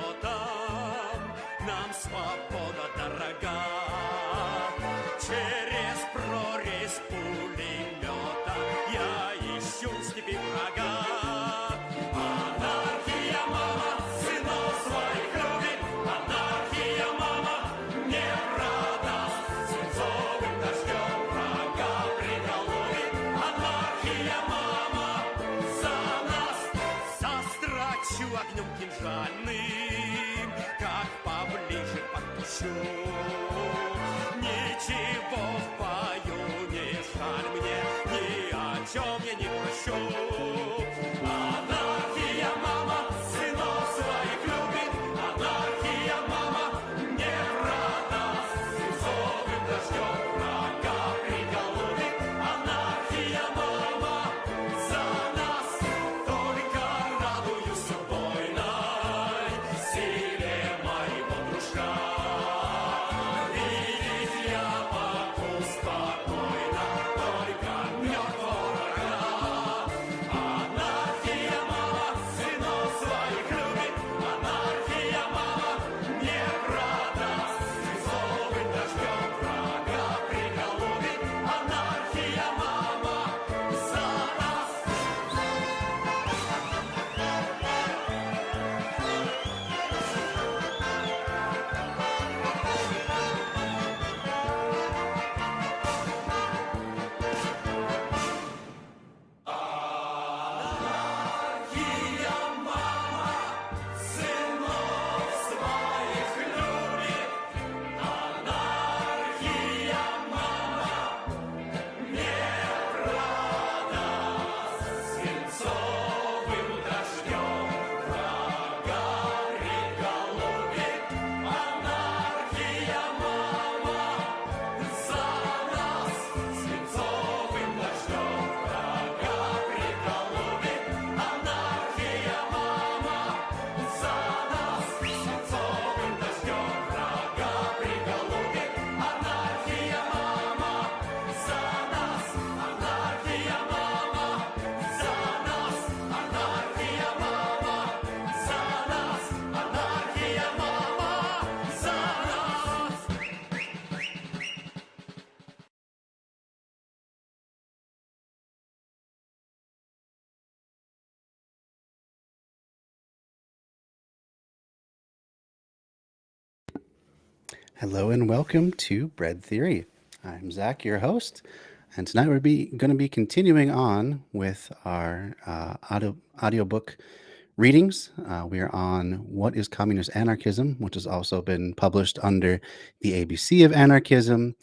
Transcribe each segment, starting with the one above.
пулеметом нам свобода дорога. Через прорезь пулемета я ищу в степи врага. Анархия, мама, сынов своих любит. Анархия, мама, не продаст. Свинцовым дождем врага приголубит. Анархия, мама, за нас. Застрочу огнем кинжальным, как поближе подпущу. Ничего в бою не жаль мне, ни о чем я не прощу. Анархия, мама, сынов своих любит. Анархия, мама, не продаст. Свинцовым дождем врага приголубит. Анархия, мама, за нас. Только радуюсь убойной силе моего дружка. Видеть я могу спокойно только мертвого врага. Анархия, мама, сынов своих любит. Анархия, мама, не продаст. Свинцовым дождем врага приголубит. Анархия, мама, за нас. Анархия, мама, сынов своих любит. Анархия, мама, не продаст. Свинцовым дождем врага приголубит. Анархия, мама, за нас. Свинцовым дождем врага приголубит. Анархия, мама, за нас. Свинцовым дождем врага приголубит. Анархия, мама, за нас. Анархия, мама, за нас. Анархия, мама, за нас. Анархия, мама, за нас. Hello and welcome to Bread Theory. I'm Zach, your host, and tonight we're going to be continuing on with our audiobook readings. We are on What is Communist Anarchism, which has also been published under the ABC of Anarchism,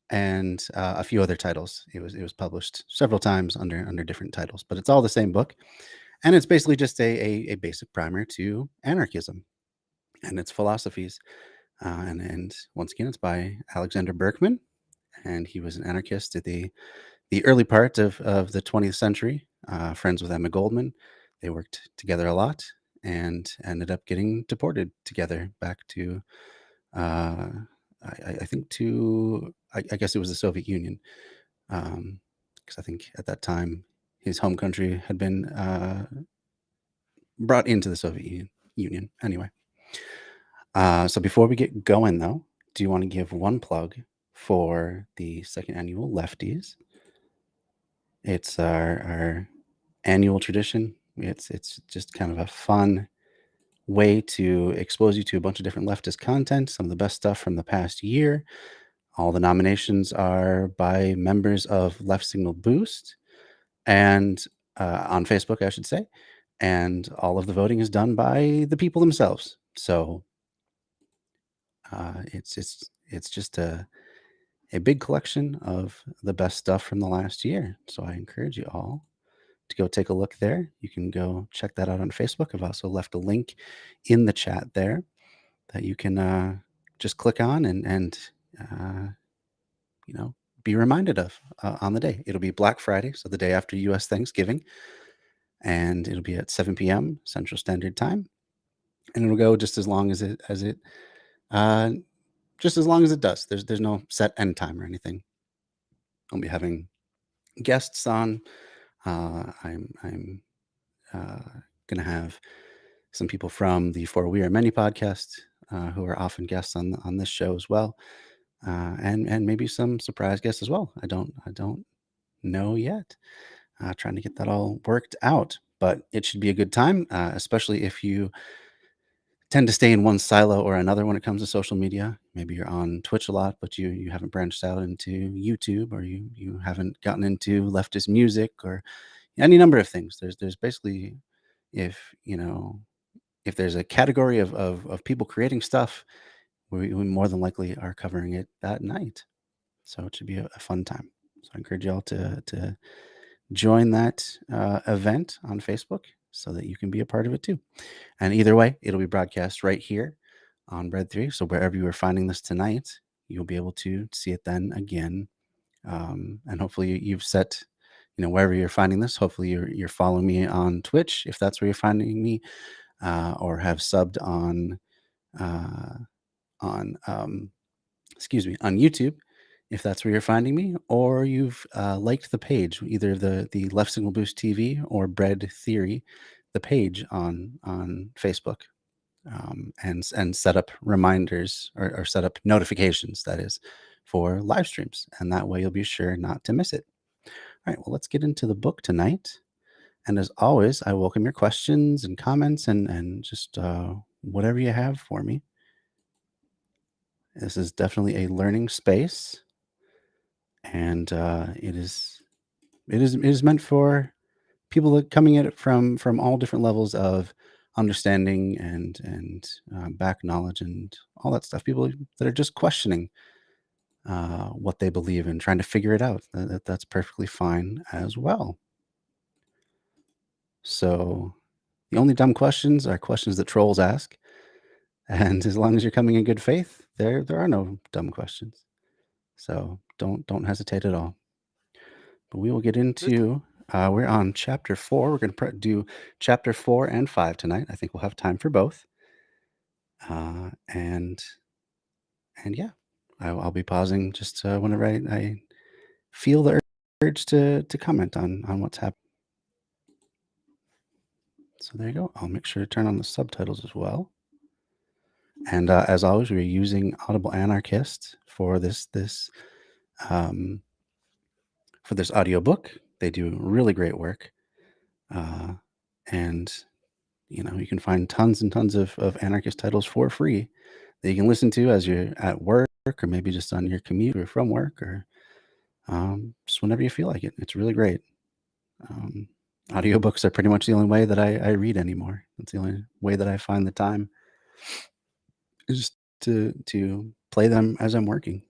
and a few other titles. It was published several times under different titles, but it's all the same book, and it's basically just a basic primer to anarchism and its philosophies. And once again, it's by Alexander Berkman, and he was an anarchist at the early part of the 20th century, friends with Emma Goldman. They worked together a lot and ended up getting deported together back to, I guess it was the Soviet Union, because I think at that time his home country had been brought into the Soviet Union. Anyway. So before we get going, though, do you want to give one plug for the second annual Lefties? It's our annual tradition. It's just kind of a fun way to expose you to a bunch of different leftist content, some of the best stuff from the past year. All the nominations are by members of Left Signal Boost and on Facebook, I should say. And all of the voting is done by the people themselves. So it's just a big collection of the best stuff from the last year. So I encourage you all to go take a look there. You can go check that out on Facebook. I've also left a link in the chat there that you can just click on and be reminded of on the day. It'll be Black Friday, so the day after U.S. Thanksgiving, and it'll be at 7 p.m. Central Standard Time, and it'll go just as long as it just as long as it does. There's no set end time or anything. I'll be having guests on. I'm gonna have some people from the For We Are Many podcast who are often guests on this show as well, and maybe some surprise guests as well. I don't know yet. Trying to get that all worked out, but it should be a good time, especially if you tend to stay in one silo or another when it comes to social media. Maybe you're on Twitch a lot, but you haven't branched out into YouTube, or you haven't gotten into leftist music, or any number of things. There's basically, if you know, if there's a category of people creating stuff, we more than likely are covering it that night. So it should be a fun time. So I encourage y'all to join that event on Facebook so that you can be a part of it too. And either way, it'll be broadcast right here on Bread 3. So wherever you are finding this tonight, you'll be able to see it then again. And hopefully you've set, wherever you're finding this, hopefully you're following me on Twitch, if that's where you're finding me, or have subbed uh, on YouTube, if that's where you're finding me, or you've liked the page, either the Left Signal Boost TV or Bread Theory, the page on Facebook, and set up reminders, or set up notifications, that is, for live streams, and that way you'll be sure not to miss it. All right, well, let's get into the book tonight. And as always, I welcome your questions and comments, and just whatever you have for me. This is definitely a learning space, and it is meant for people that coming at it from all different levels of understanding and back knowledge and all that stuff. People that are just questioning what they believe and trying to figure it out. That's perfectly fine as well. So the only dumb questions are questions that trolls ask, and as long as you're coming in good faith, there are no dumb questions. So don't hesitate at all. But we will get into. We're on chapter 4. We're going to do chapter 4 and 5 tonight. I think we'll have time for both. And yeah, I'll be pausing just whenever I feel the urge to comment on what's happening. So there you go. I'll make sure to turn on the subtitles as well. And as always, we're using Audible Anarchist for this audiobook. They do really great work. And you can find tons and tons of anarchist titles for free that you can listen to as you're at work, or maybe just on your commute or from work, or just whenever you feel like it. It's really great. Audiobooks are pretty much the only way that I read anymore. That's the only way that I find the time, is just to play them as I'm working.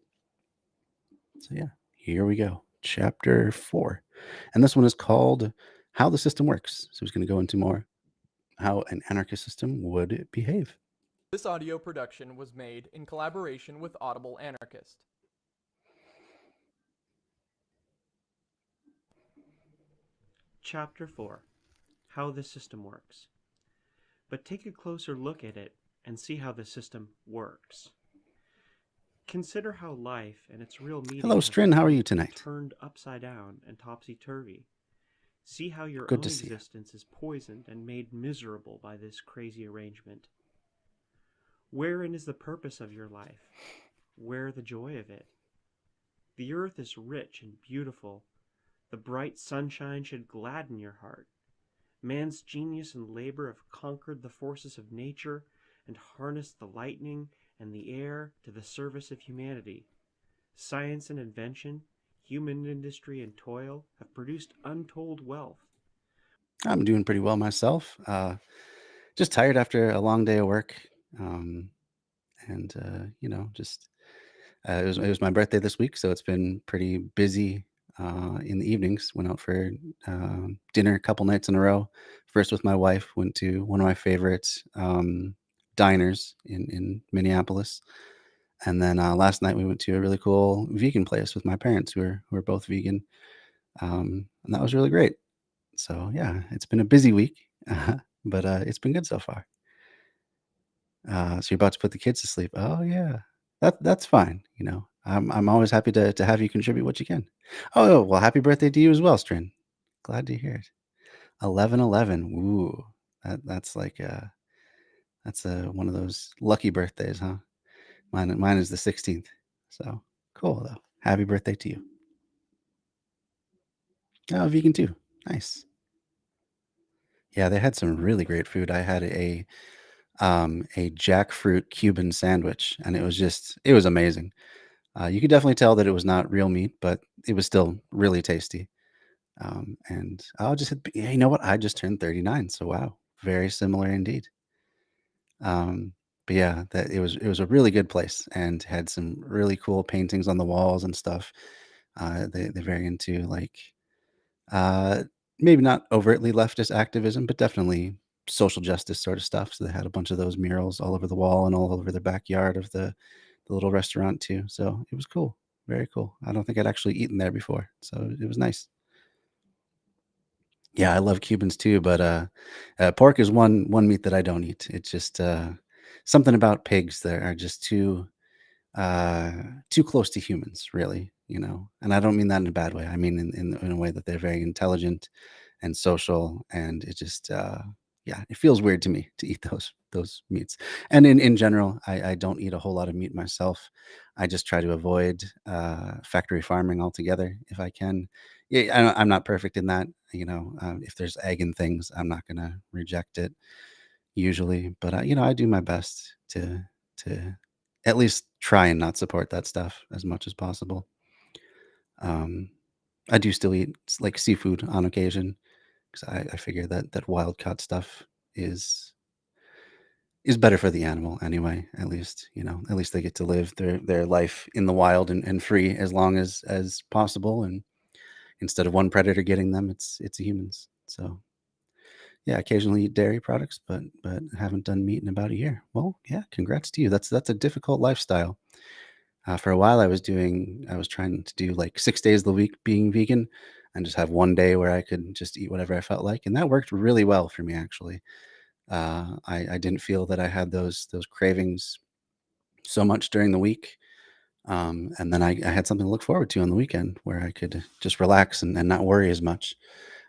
So yeah, here we go. Chapter 4. And this one is called How the System Works. So he's going to go into more how an anarchist system would behave. This audio production was made in collaboration with Audible Anarchist. Chapter 4. How the System Works. But take a closer look at it and see how the system works. Consider how life and its real meaning Hello, Strin. How are you tonight? Turned upside down and topsy-turvy. See how your Good own to see you. existence is poisoned and made miserable by this crazy arrangement. Wherein is the purpose of your life? Where the joy of it? The earth is rich and beautiful. The bright sunshine should gladden your heart. Man's genius and labor have conquered the forces of nature and harnessed the lightning and the air to the service of humanity. Science and invention, human industry and toil have produced untold wealth. I'm doing pretty well myself. Just tired after a long day of work. And just it was my birthday this week, so it's been pretty busy in the evenings. Went out for dinner a couple nights in a row. First with my wife, went to one of my favorite diners in Minneapolis. And then last night we went to a really cool vegan place with my parents, who are both vegan. And that was really great. So yeah, it's been a busy week, but it's been good so far. So you're about to put the kids to sleep. Oh yeah, that's fine. I'm always happy to have you contribute what you can. Oh well, happy birthday to you as well, Strin. Glad to hear it. 11/11. Ooh, that's like That's one of those lucky birthdays, huh? Mine is the 16th. So cool though. Happy birthday to you. Oh, vegan too. Nice. Yeah, they had some really great food. I had a jackfruit Cuban sandwich, and it was amazing. You could definitely tell that it was not real meat, but it was still really tasty. And I'll just hit, yeah, you know what? I just turned 39, so wow, very similar indeed. Um, but yeah, that it was a really good place and had some really cool paintings on the walls and stuff. They're very into like uh, maybe not overtly leftist activism, but definitely social justice sort of stuff. So they had a bunch of those murals all over the wall and all over the backyard of the little restaurant too. So it was cool, very cool. I don't think I'd actually eaten there before, so it was nice. Yeah, I love Cubans too, but pork is one meat that I don't eat. It's just something about pigs that are just uh, too close to humans, really. You know, and I don't mean that in a bad way. I mean in a way that they're very intelligent and social, and it just yeah, it feels weird to me to eat those meats. And in general, I don't eat a whole lot of meat myself. I just try to avoid factory farming altogether if I can. Yeah, I'm not perfect in that. You know, if there's egg in things, I'm not gonna reject it usually, but you know, I do my best to at least try and not support that stuff as much as possible. Um, I do still eat like seafood on occasion because I figure that wild caught stuff is is better for the animal anyway. At least you know, at least they get to live their life in the wild and free as long as possible. And instead of one predator getting them, it's humans. So yeah, occasionally eat dairy products, but haven't done meat in about a year. Well, yeah, congrats to you. That's a difficult lifestyle. For a while, I was trying to do like 6 days of the week being vegan, and just have one day where I could just eat whatever I felt like, and that worked really well for me actually. I didn't feel that I had those cravings so much during the week, and then I had something to look forward to on the weekend where I could just relax and not worry as much.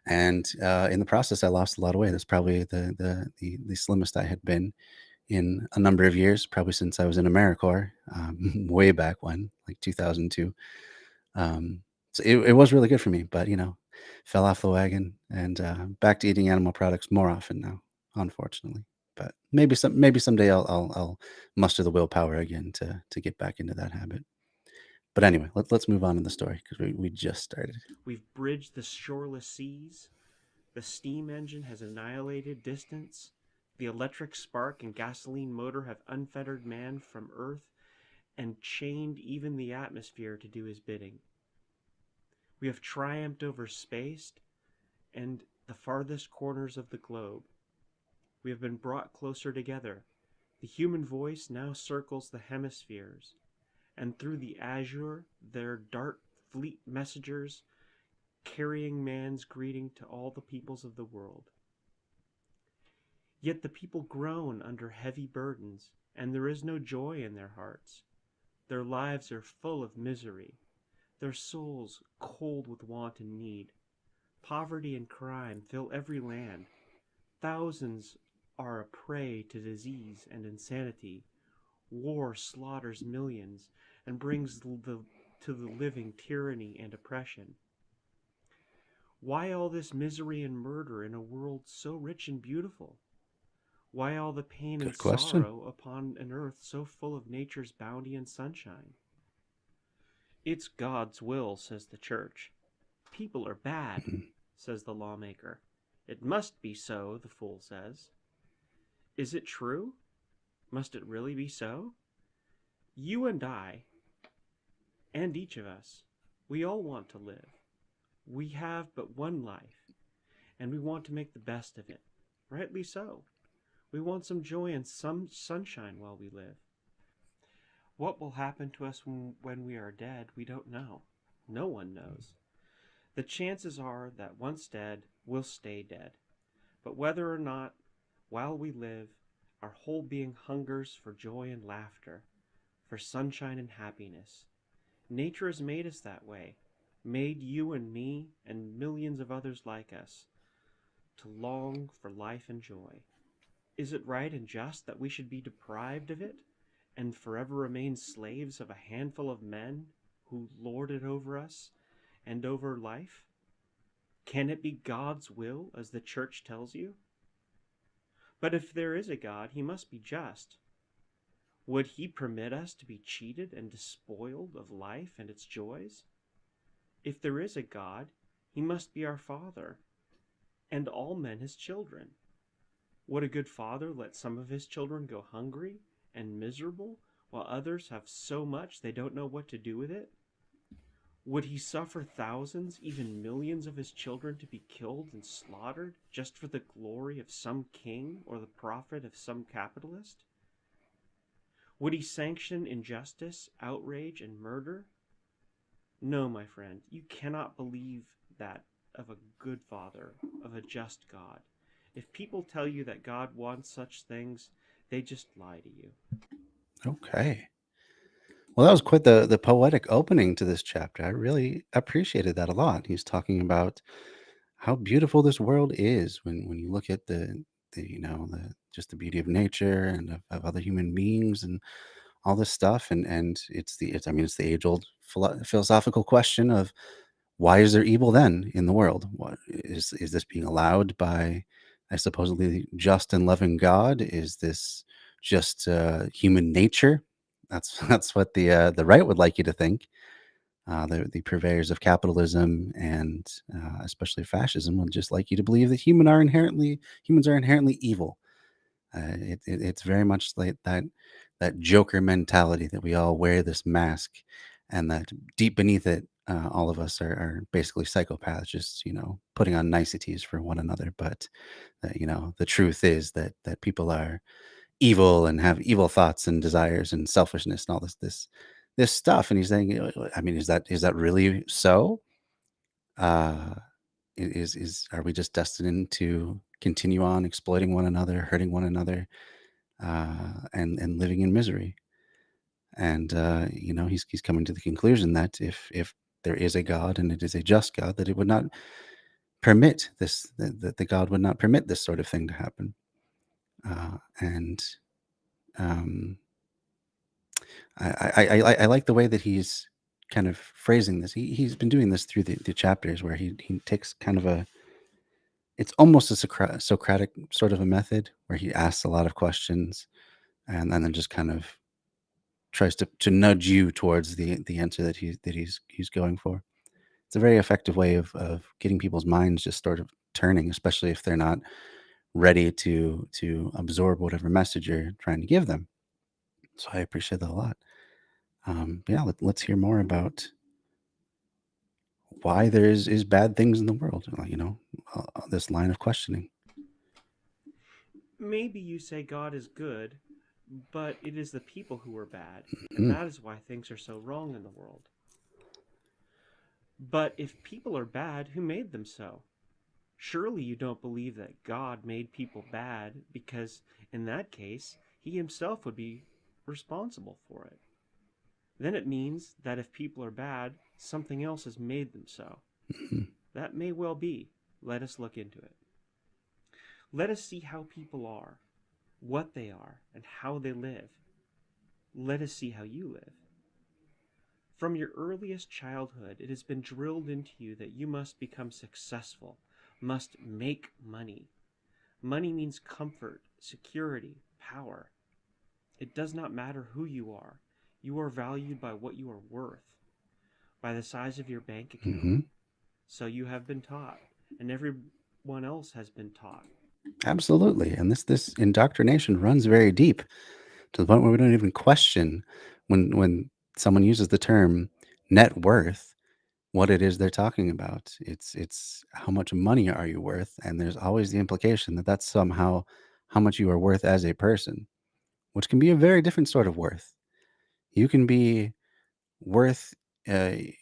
And in the process, I lost a lot of weight. That's probably the slimmest I had been in a number of years, probably since I was in AmeriCorps, way back when, like 2002. Um, so it was really good for me, but you know, fell off the wagon and back to eating animal products more often now, unfortunately. But maybe someday I'll muster the willpower again to get back into that habit. But anyway, let's move on in the story because we just started. We've bridged the shoreless seas. The steam engine has annihilated distance. The electric spark and gasoline motor have unfettered man from Earth and chained even the atmosphere to do his bidding. We have triumphed over space and the farthest corners of the globe. We have been brought closer together. The human voice now circles the hemispheres, and through the azure there dart fleet messengers carrying man's greeting to all the peoples of the world. Yet the people groan under heavy burdens, and there is no joy in their hearts. Their lives are full of misery, their souls cold with want and need. Poverty and crime fill every land. Thousands are a prey to disease and insanity. War slaughters millions and brings to the living tyranny and oppression. Why all this misery and murder in a world so rich and beautiful? Why all the pain and Good question. sorrow upon an earth so full of nature's bounty and sunshine? It's God's will, says the church. People are bad, Mhm. says the lawmaker. It must be so, the fool says. Is it true? Must it really be so? You and I, and each of us, we all want to live. We have but one life, and we want to make the best of it. Rightly so. We want some joy and some sunshine while we live. What will happen to us when we are dead, we don't know. No one knows. The chances are that once dead, we'll stay dead. But whether or not, while we live, our whole being hungers for joy and laughter, for sunshine and happiness. Nature has made us that way, made you and me and millions of others like us, to long for life and joy. Is it right and just that we should be deprived of it and forever remain slaves of a handful of men who lord it over us and over life? Can it be God's will, as the Church tells you? But if there is a God, he must be just. Would he permit us to be cheated and despoiled of life and its joys? If there is a God, he must be our Father, and all men his children. Would a good father let some of his children go hungry and miserable, while others have so much they don't know what to do with it? Would he suffer thousands, even millions of his children to be killed and slaughtered just for the glory of some king or the profit of some capitalist? Would he sanction injustice, outrage, and murder? No, my friend, you cannot believe that of a good father, of a just God. If people tell you that God wants such things, they just lie to you. Okay. Well, that was quite the poetic opening to this chapter. I really appreciated that a lot. He's talking about how beautiful this world is when you look at the just the beauty of nature and of other human beings and all this stuff. And it's the age old philosophical question of why is there evil then in the world? What is this being allowed by a supposedly just and loving God? Is this just human nature? That's that's what the right would like you to think. The purveyors of capitalism and especially fascism would just like you to believe that humans are inherently evil. It's very much like that Joker mentality that we all wear this mask, and that deep beneath it, all of us are basically psychopaths, just putting on niceties for one another. But the truth is that people are evil and have evil thoughts and desires and selfishness and all this stuff. And he's saying, I mean, is that really so? Uh, are we just destined to continue on exploiting one another, hurting one another, and living in misery? And he's coming to the conclusion that if there is a God and it is a just God, that it would not permit this, that the God would not permit this sort of thing to happen. And um, I like the way that he's kind of phrasing this. He's been doing this through the chapters where he takes kind of it's almost a Socratic sort of a method where he asks a lot of questions and then just kind of tries to nudge you towards the answer that he's going for. It's a very effective way of getting people's minds just sort of turning, especially if they're not ready to absorb whatever message you're trying to give them. So I appreciate that a lot. Yeah, let's hear more about why there is bad things in the world. This line of questioning. Maybe you say God is good, but it is the people who are bad, and Mm, that is why things are so wrong in the world. But if people are bad, who made them so? Surely you don't believe that God made people bad, because in that case, he himself would be responsible for it. Then it means that if people are bad, something else has made them so. mhm, That may well be. Let us look into it. Let us see how people are, what they are, and how they live. Let us see how you live. From your earliest childhood, it has been drilled into you that you must become successful, must make money. Money means comfort, security, power. It does not matter who you are. You are valued by what you are worth, by the size of your bank account. mhm. So you have been taught, and everyone else has been taught. Absolutely. And this indoctrination runs very deep to the point where we don't even question when someone uses the term net worth, what it is they're talking about. It's how much money are you worth, and there's always the implication that that's somehow how much you are worth as a person, which can be a very different sort of worth. You can be worth, y-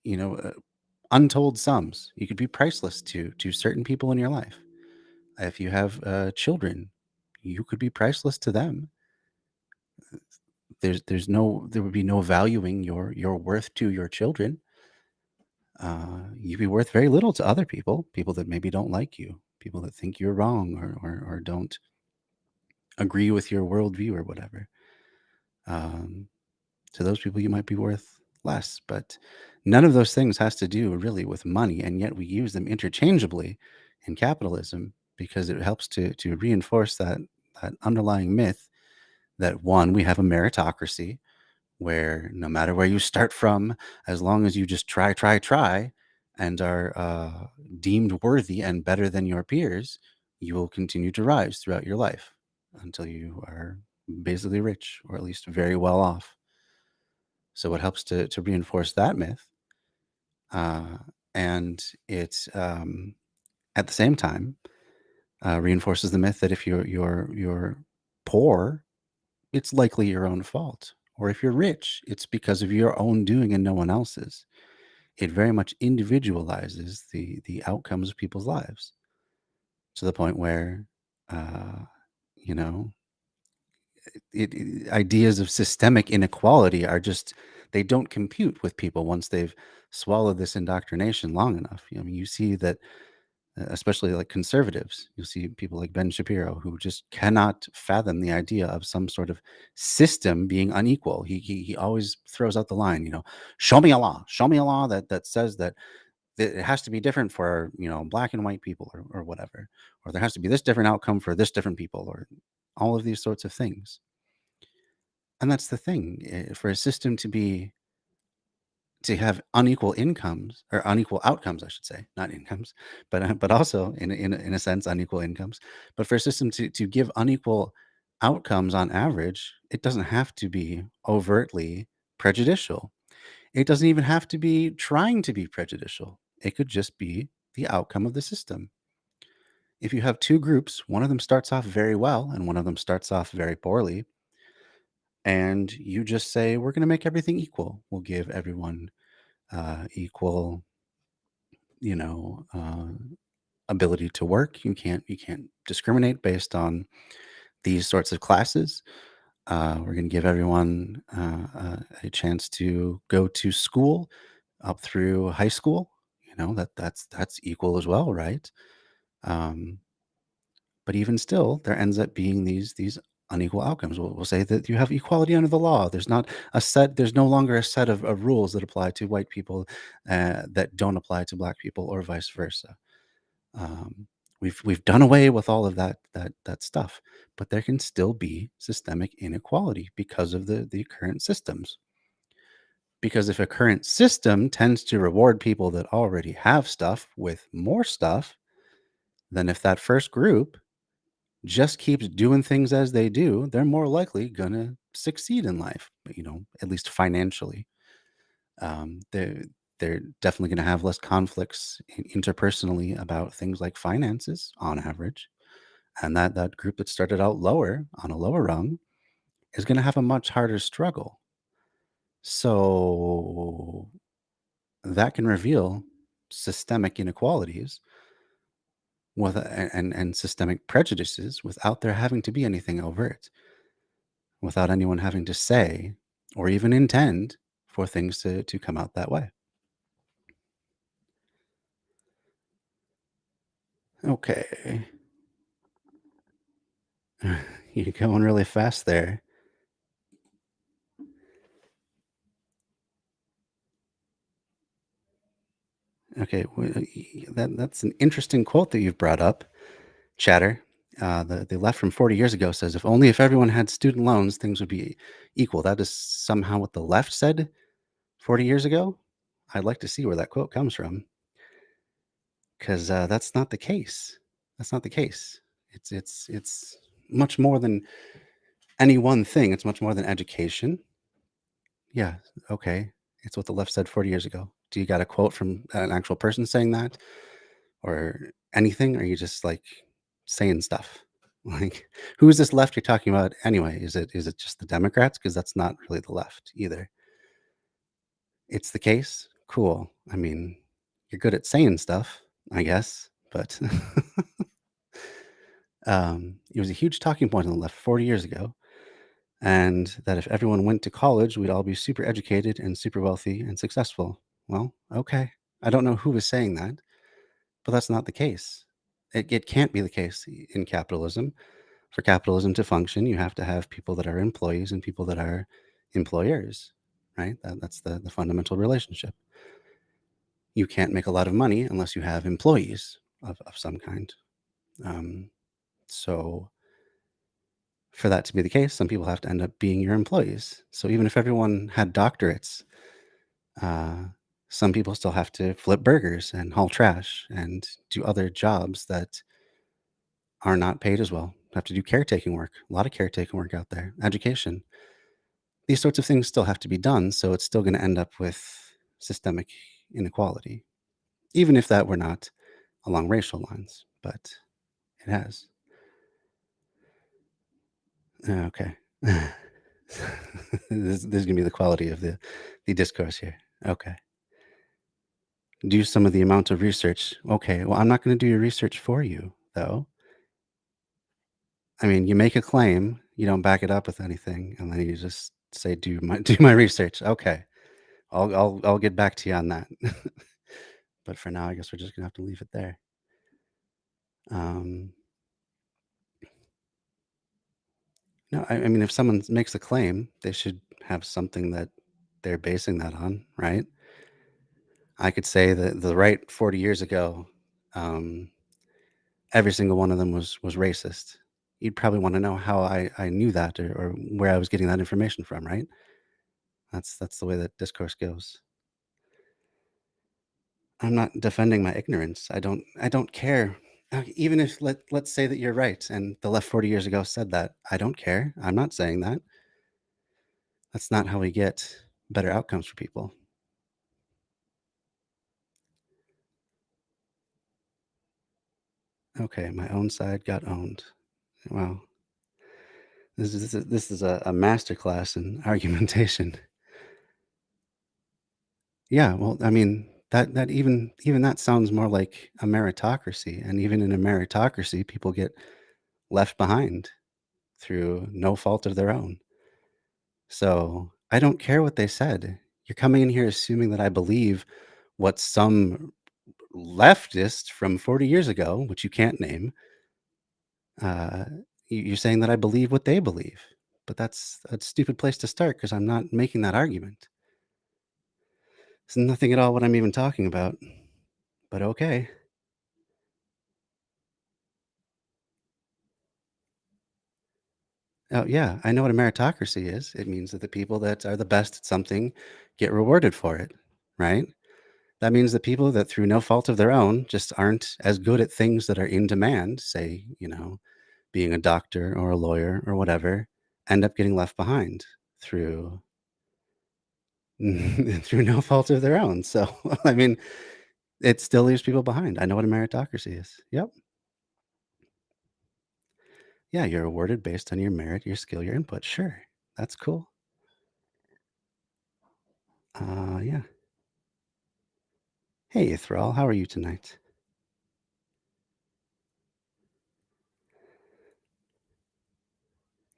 you know, uh, untold sums. You could be priceless to certain people in your life. If you have children, you could be priceless to them. There would be no valuing your worth to your children. You'd be worth very little to other people, people that maybe don't like you, people that think you're wrong or don't agree with your worldview or whatever. To those people, you might be worth less, but none of those things has to do really with money, and yet we use them interchangeably in capitalism because it helps to reinforce that underlying myth that, one, we have a meritocracy where no matter where you start from, as long as you just try, and are deemed worthy and better than your peers, you will continue to rise throughout your life until you are basically rich, or at least very well off. So it helps to reinforce that myth. And it, at the same time, reinforces the myth that if you're poor, it's likely your own fault. Or if you're rich, it's because of your own doing and no one else's. It very much individualizes the outcomes of people's lives to the point where, uh, you know, ideas of systemic inequality are just, they don't compute with people once they've swallowed this indoctrination long enough. I mean, you see that, especially like conservatives, you'll see people like Ben Shapiro who just cannot fathom the idea of some sort of system being unequal. He always throws out the line, show me a law, that says that it has to be different for, black and white people, or whatever, or there has to be this different outcome for this different people, or all of these sorts of things. And that's the thing, for a system to have unequal incomes, or unequal outcomes, I should say, not incomes, but also in a sense unequal incomes. But for a system to give unequal outcomes on average, it doesn't have to be overtly prejudicial. It doesn't even have to be trying to be prejudicial. It could just be the outcome of the system. If you have two groups, one of them starts off very well and one of them starts off very poorly, and you just say, we're going to make everything equal. We'll give everyone equal, you know, uh, ability to work. You can't discriminate based on these sorts of classes. We're going to give everyone a chance to go to school up through high school. That's equal as well, right? Um, but even still, there ends up being these unequal outcomes. We'll say that you have equality under the law. There's no longer a set of rules that apply to white people that don't apply to black people, or vice versa. Um, we've done away with all of that stuff, but there can still be systemic inequality because of the current systems. Because if a current system tends to reward people that already have stuff with more stuff, then if that first group just keeps doing things as they do, they're more likely gonna succeed in life, at least financially. They're definitely gonna have less conflicts interpersonally about things like finances on average. And that group that started out lower on a lower rung is gonna have a much harder struggle. So that can reveal systemic inequalities and systemic prejudices without there having to be anything overt, without anyone having to say or even intend for things to come out that way. Okay. You're going really fast there. Okay, that's an interesting quote that you've brought up, Chatter. The left from 40 years ago says, if everyone had student loans, things would be equal. That is somehow what the left said 40 years ago. I'd like to see where that quote comes from, because that's not the case. That's not the case. It's much more than any one thing. It's much more than education. Yeah, okay. It's what the left said 40 years ago. Do you got a quote from an actual person saying that, or anything? Or are you just like saying stuff? Like, who is this left you're talking about anyway? Is it just the Democrats? Because that's not really the left either. It's the case. Cool. I mean, you're good at saying stuff, I guess, but it was a huge talking point on the left 40 years ago. And that if everyone went to college, we'd all be super educated and super wealthy and successful. Well, okay. I don't know who was saying that, but that's not the case. It can't be the case in capitalism. For capitalism to function, you have to have people that are employees and people that are employers, right? That's the fundamental relationship. You can't make a lot of money unless you have employees of some kind. So for that to be the case, some people have to end up being your employees. So even if everyone had doctorates, some people still have to flip burgers and haul trash and do other jobs that are not paid as well. Have to do caretaking work, a lot of caretaking work out there, education. These sorts of things still have to be done. So it's still going to end up with systemic inequality, even if that were not along racial lines, but it has. Okay. This is going to be the quality of the discourse here. Okay. Do some of the amount of research. Okay. Well, I'm not going to do your research for you, though. I mean, you make a claim, you don't back it up with anything, and then you just say, "Do my research." Okay. I'll get back to you on that. But for now, I guess we're just gonna have to leave it there. No, I mean, if someone makes a claim, they should have something that they're basing that on, right? I could say that the right 40 years ago, um, every single one of them was racist. You'd probably want to know how I knew that or where I was getting that information from, right? That's the way that discourse goes. I'm not defending my ignorance. I don't care. Even if let's say that you're right and the left 40 years ago said that, I don't care. I'm not saying that. That's not how we get better outcomes for people. Okay, my own side got owned. Wow. This is a master class in argumentation. Yeah, well, I mean, that even that sounds more like a meritocracy, and even in a meritocracy, people get left behind through no fault of their own. So, I don't care what they said. You're coming in here assuming that I believe what some leftist from 40 years ago, which you can't name, uh, you're saying that I believe what they believe. But that's a stupid place to start because I'm not making that argument. It's nothing at all what I'm even talking about. But okay. Oh, yeah, I know what a meritocracy is. It means that the people that are the best at something get rewarded for it, right? That means the people that through no fault of their own just aren't as good at things that are in demand, say, being a doctor or a lawyer or whatever, end up getting left behind through through no fault of their own. So, I mean, it still leaves people behind. I know what a meritocracy is. Yep. Yeah, you're awarded based on your merit, your skill, your input. Sure. That's cool. Yeah. Hey, Thrall, how are you tonight?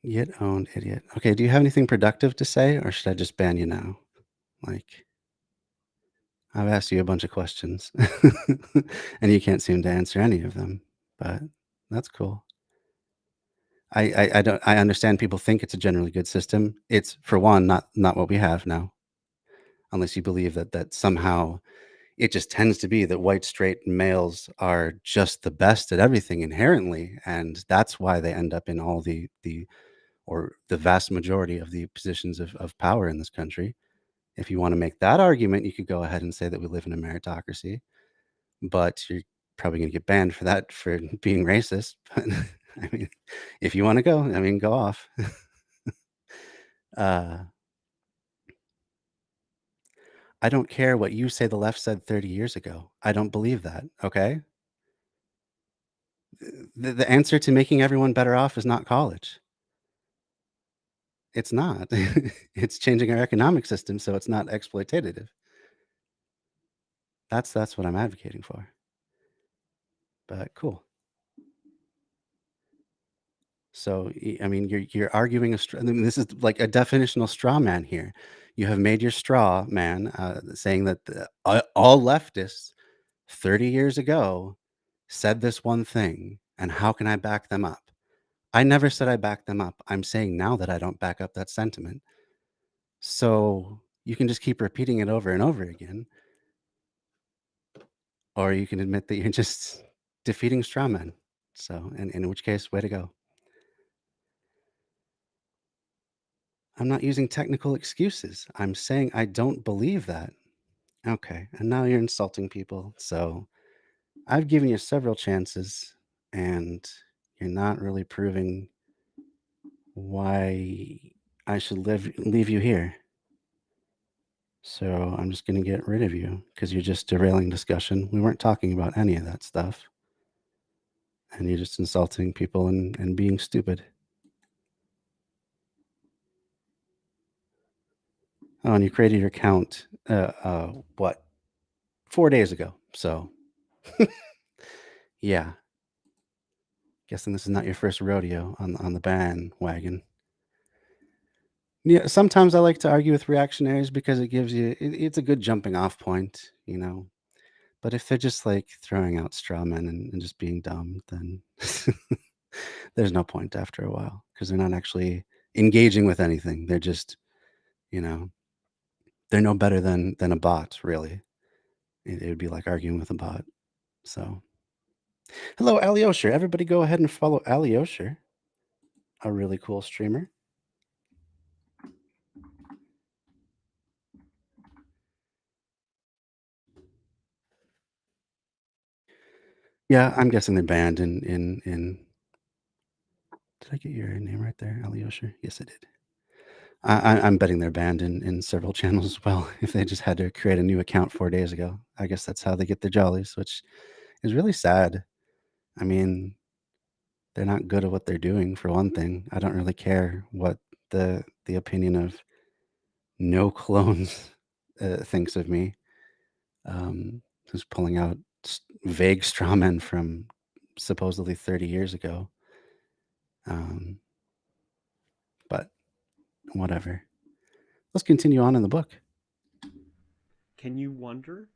Get owned, idiot. Okay, do you have anything productive to say, or should I just ban you now? Like, I've asked you a bunch of questions, and you can't seem to answer any of them, but that's cool. I don't I understand people think it's a generally good system. It's, for one, not what we have now, unless you believe that somehow it just tends to be that white straight males are just the best at everything inherently, and that's why they end up in all the or the vast majority of the positions of power in this country. If you want to make that argument, you could go ahead and say that we live in a meritocracy, but you're probably going to get banned for that for being racist. But I mean, if you want to go, I mean, go off. uh, I don't care what you say the left said 30 years ago. I don't believe that. Okay. The answer to making everyone better off is not college. It's not. It's changing our economic system so it's not exploitative. That's what I'm advocating for. But cool. So, I mean, you're arguing I mean, this is like a definitional straw man here. You have made your straw man saying that all leftists 30 years ago said this one thing, and how can I back them up? I never said I backed them up. I'm saying now that I don't back up that sentiment. So you can just keep repeating it over and over again, or you can admit that you're just defeating straw men. So, in which case, way to go. I'm not using technical excuses. I'm saying I don't believe that. Okay, and now you're insulting people. So I've given you several chances, and you're not really proving why I should leave you here. So I'm just going to get rid of you because you're just derailing discussion. We weren't talking about any of that stuff. And you're just insulting people and being stupid. Oh, and you created your account, what, 4 days ago. So, yeah. Guessing this is not your first rodeo on the bandwagon. Yeah, sometimes I like to argue with reactionaries because it gives you, it's a good jumping off point, you know. But if they're just like throwing out straw men and just being dumb, then there's no point after a while because they're not actually engaging with anything. They're just, you know, they're no better than a bot, really. It would be like arguing with a bot. So, hello, Alyosher. Everybody go ahead and follow Alyosher, a really cool streamer. Yeah, I'm guessing they're banned in. Did I get your name right there, Alyosher? Yes, I did. I'm betting they're banned in several channels as well. If they just had to create a new account 4 days ago, I guess that's how they get their jollies, which is really sad. I mean, they're not good at what they're doing. For one thing, I don't really care what the opinion of no clones thinks of me. Who's pulling out vague straw men from supposedly 30 years ago. But whatever. Let's continue on in the book. Can you wonder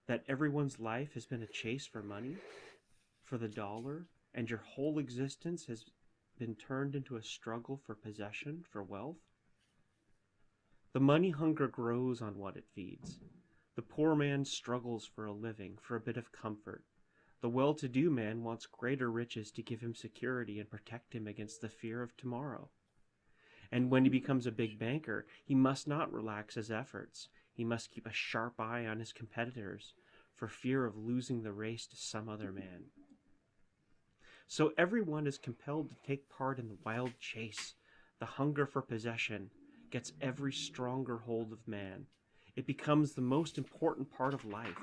that everyone's life has been a chase for money, for the dollar, and your whole existence has been turned into a struggle for possession, for wealth? The money hunger grows on what it feeds. The poor man struggles for a living, for a bit of comfort. The well-to-do man wants greater riches to give him security and protect him against the fear of tomorrow. And when he becomes a big banker, he must not relax his efforts. He must keep a sharp eye on his competitors for fear of losing the race to some other man. So everyone is compelled to take part in the wild chase. The hunger for possession gets every stronger hold of man. It becomes the most important part of life.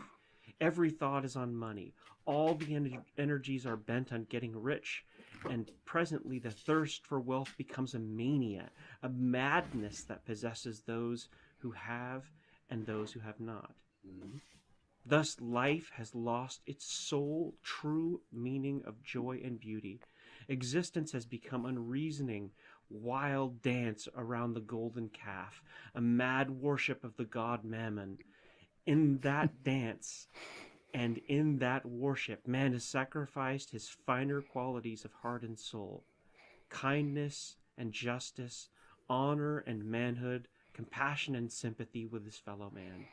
Every thought is on money. All the energies are bent on getting rich. And presently the thirst for wealth becomes a mania, a madness that possesses those who have and those who have not. Thus life has lost its sole true meaning of joy and beauty. Existence has become unreasoning, wild dance around the golden calf, a mad worship of the god Mammon. In that dance and in that worship, man has sacrificed his finer qualities of heart and soul, kindness and justice, honor and manhood, compassion and sympathy with his fellow man.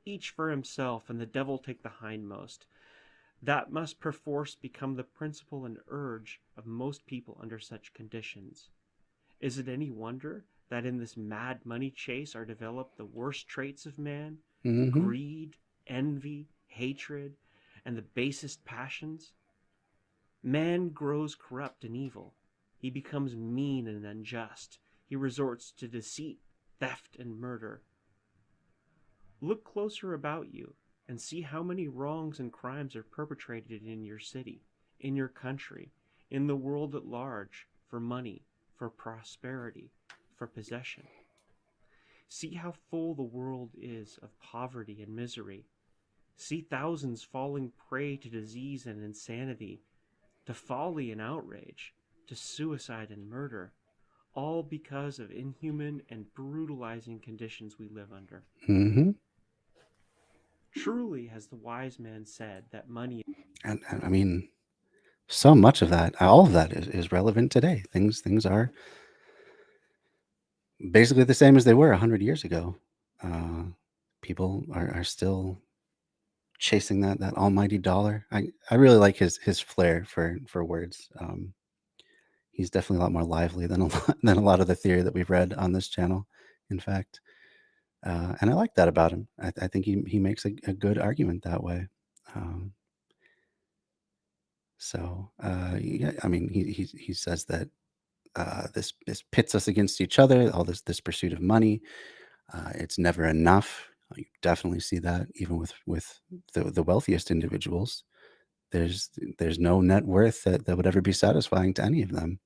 Each for himself, and the devil take the hindmost. That must perforce become the principle and urge of most people under such conditions. Is it any wonder that in this mad money chase are developed the worst traits of man? Greed, envy, hatred, and the basest passions? Man grows corrupt and evil. He becomes mean and unjust. He resorts to deceit, theft, and murder. Look closer about you and see how many wrongs and crimes are perpetrated in your city, in your country, in the world at large, for money, for prosperity, for possession. See how full the world is of poverty and misery. See thousands falling prey to disease and insanity, to folly and outrage, to suicide and murder, all because of inhuman and brutalizing conditions we live under. Truly has the wise man said that money... And I mean, so much of that, all of that is relevant today. Things are basically the same as they were 100 years ago. People are still chasing that almighty dollar. I really like his flair for words. He's definitely a lot more lively than than a lot of the theory that we've read on this channel, in fact. And I like that about him. I think he makes a good argument that way. Um, yeah, I mean, he says that this pits us against each other. All this pursuit of money, it's never enough. You definitely see that even with the wealthiest individuals. There's no net worth that would ever be satisfying to any of them.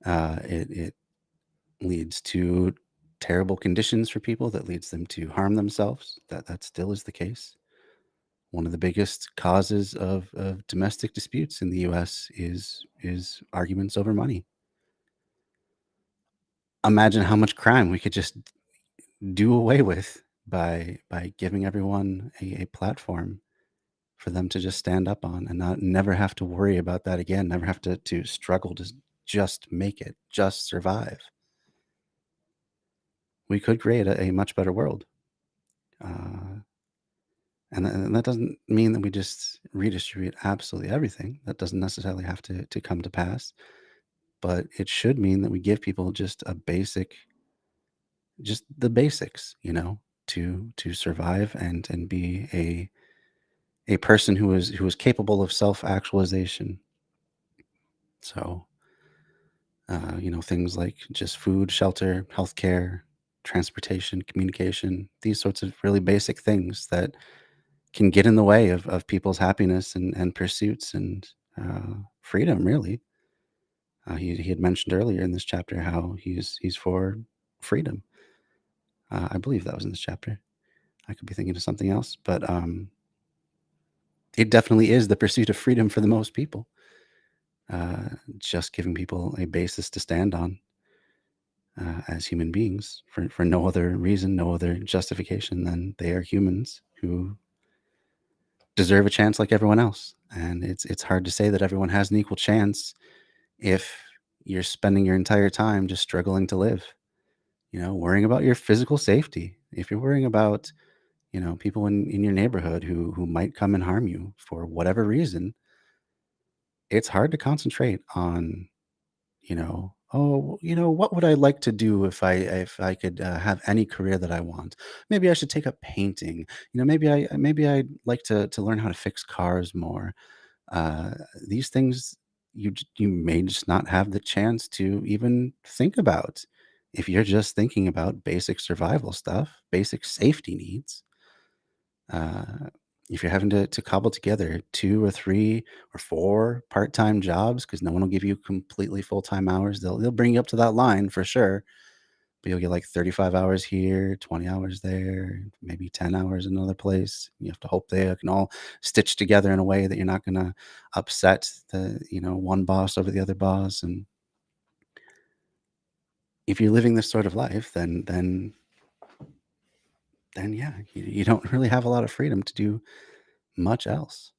It leads to terrible conditions for people, that leads them to harm themselves. That still is the case. One of the biggest causes of domestic disputes in the US is arguments over money. Imagine how much crime we could just do away with by giving everyone a platform for them to just stand up on, and never have to worry about that again, never have to struggle to just make it, just survive. We could create a much better world. And that doesn't mean that we just redistribute absolutely everything. That doesn't necessarily have to come to pass, but it should mean that we give people just just the basics, to survive and be a person who is capable of self-actualization. So, things like just food, shelter, healthcare, transportation, communication, these sorts of really basic things that can get in the way of people's happiness and pursuits and freedom, really. He had mentioned earlier in this chapter how he's for freedom. I believe that was in this chapter. I could be thinking of something else, but it definitely is the pursuit of freedom for the most people. Just giving people a basis to stand on as human beings for no other reason, no other justification than they are humans who deserve a chance like everyone else. And it's hard to say that everyone has an equal chance if you're spending your entire time just struggling to live, worrying about your physical safety. If you're worrying about, people in your neighborhood who might come and harm you for whatever reason, it's hard to concentrate on, oh, what would I like to do if I could have any career that I want? Maybe I should take up painting. Maybe I'd like to learn how to fix cars more. Uh, these things you may just not have the chance to even think about if you're just thinking about basic survival stuff, basic safety needs. Uh, if you're having to cobble together 2 or 3 or 4 part-time jobs, because no one will give you completely full-time hours. They'll bring you up to that line for sure, but you'll get like 35 hours here, 20 hours there, maybe 10 hours in another place. You have to hope they can all stitch together in a way that you're not gonna upset one boss over the other boss. And if you're living this sort of life, then yeah, you don't really have a lot of freedom to do much else.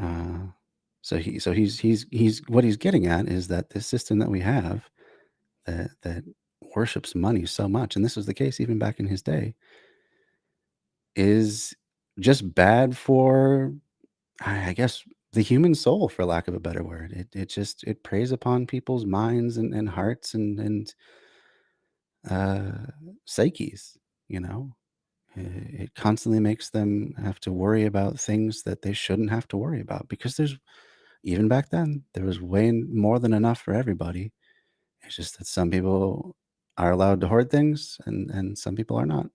Uh, he's what he's getting at is that this system that we have that worships money so much, and this was the case even back in his day, is just bad for, I guess, the human soul, for lack of a better word. It preys upon people's minds and hearts and uh, psyches. You know, it constantly makes them have to worry about things that they shouldn't have to worry about, because there's, even back then, there was way more than enough for everybody. It's just that some people are allowed to hoard things and some people are not.